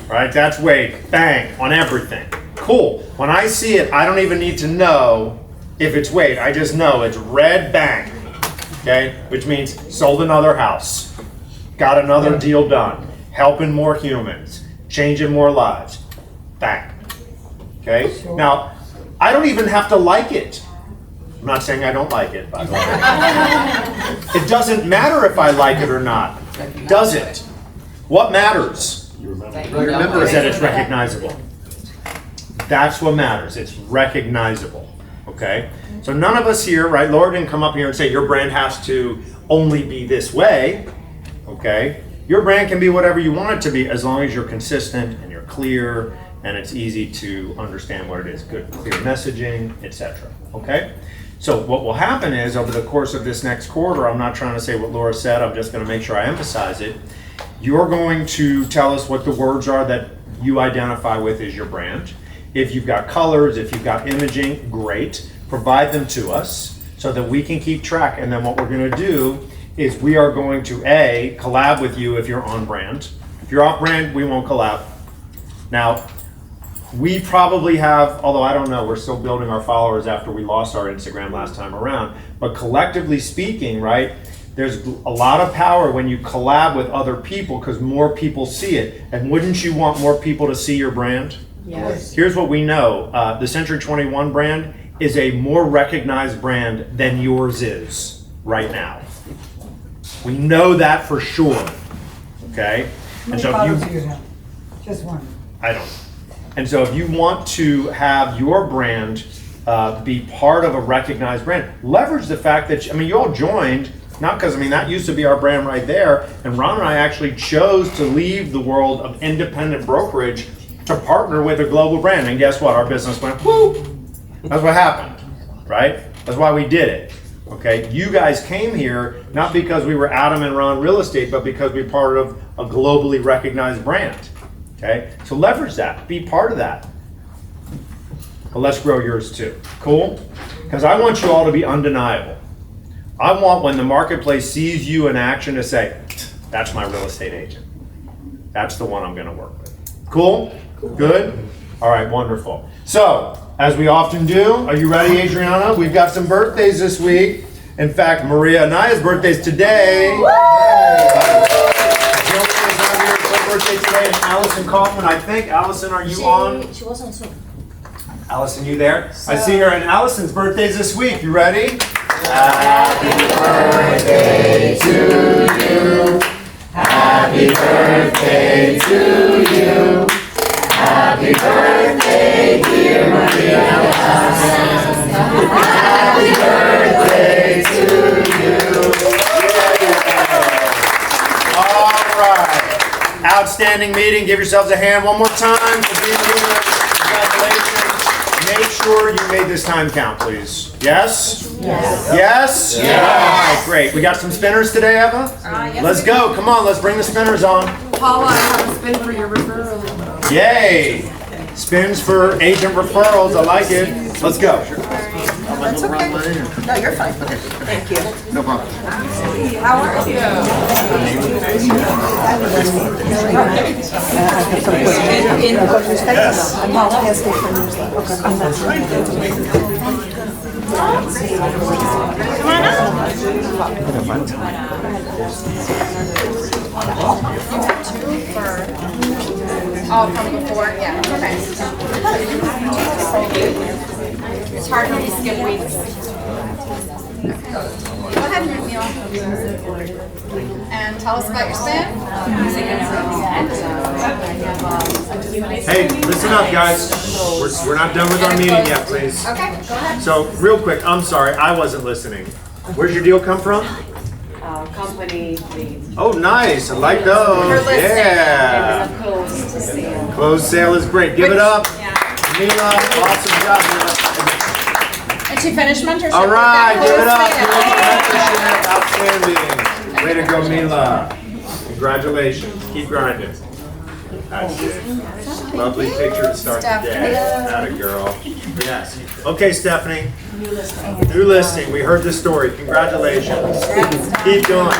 Speaker 1: Right, that's Wade. Bang on everything. Cool. When I see it, I don't even need to know if it's Wade. I just know it's red bang. Okay, which means sold another house, got another deal done, helping more humans, changing more lives. Bang. Okay. Now, I don't even have to like it. I'm not saying I don't like it, by the way. It doesn't matter if I like it or not, does it? What matters is that it's recognizable. That's what matters. It's recognizable. Okay? So none of us here, right? Laura didn't come up here and say your brand has to only be this way. Okay? Your brand can be whatever you want it to be as long as you're consistent and you're clear and it's easy to understand what it is. Good, clear messaging, etc. Okay? So what will happen is over the course of this next quarter, I'm not trying to say what Laura said, I'm just going to make sure I emphasize it. You're going to tell us what the words are that you identify with as your brand. If you've got colors, if you've got imaging, great. Provide them to us so that we can keep track. And then what we're going to do is we are going to A, collab with you if you're on brand. If you're off brand, we won't collab. Now, we probably have, although I don't know, we're still building our followers after we lost our Instagram last time around. But collectively speaking, right, there's a lot of power when you collab with other people because more people see it. And wouldn't you want more people to see your brand?
Speaker 5: Yes.
Speaker 1: Here's what we know. The Century 21 brand is a more recognized brand than yours is right now. We know that for sure. Okay?
Speaker 7: How many followers do you have? Just one.
Speaker 1: I don't. And so if you want to have your brand be part of a recognized brand, leverage the fact that, you all joined, not because, that used to be our brand right there, and Ron and I actually chose to leave the world of independent brokerage to partner with a global brand. And guess what? Our business went, whoo! That's what happened, right? That's why we did it, okay? You guys came here not because we were Adam and Ron Real Estate, but because we're part of a globally recognized brand. Okay, so leverage that, be part of that. But let's grow yours too. Cool? Because I want you all to be undeniable. I want when the marketplace sees you in action to say, that's my real estate agent. That's the one I'm going to work with. Cool? Good? All right, wonderful. So, as we often do, are you ready, Adriana? We've got some birthdays this week. In fact, Maria Anaya's birthday's today. Birthday today, and Allison Kaufman. I think, Allison, are you on?
Speaker 5: She was on Zoom.
Speaker 1: Allison, you there? I see her, and Allison's birthday's this week. You ready? Happy birthday to you. Happy birthday to you. Happy birthday, dear Maria Allison. Happy birthday to you. All right. Outstanding meeting. Give yourselves a hand one more time for being here. Congratulations. Make sure you made this time count, please. Yes?
Speaker 5: Yes.
Speaker 1: Yes?
Speaker 5: Yes.
Speaker 1: All right, great. We got some spinners today, Eva?
Speaker 3: Yes,
Speaker 1: Let's go. Come on, let's bring the spinners on.
Speaker 5: Paula, I have a spin for your referral.
Speaker 1: Yay! Spins for agent referrals. I like it. Let's go.
Speaker 4: That's okay. No, you're fine. Thank you.
Speaker 1: No problem.
Speaker 5: How are you?
Speaker 3: Oh, from before? Yeah, okay. It's hard for me to skip weeks. Go ahead, Neil. And tell us about your spin.
Speaker 1: Hey, listen up, guys. We're not done with our meeting yet, please.
Speaker 3: Okay, go ahead.
Speaker 1: So, real quick, I'm sorry, I wasn't listening. Where's your deal come from?
Speaker 8: Company leads.
Speaker 1: Oh, nice. I like those. Yeah.
Speaker 8: Closed sale.
Speaker 1: Closed sale is great. Give it up. Mila, awesome job, Mila.
Speaker 3: And she finished mentorship.
Speaker 1: All right,
Speaker 3: with
Speaker 1: give it
Speaker 3: that
Speaker 1: up. Outstanding. Way to go, Mila. Congratulations. Keep grinding. That's it. Lovely picture to start the day. Atta girl. Yes. Okay, Stephanie. New listing. We heard this story. Congratulations. Keep going.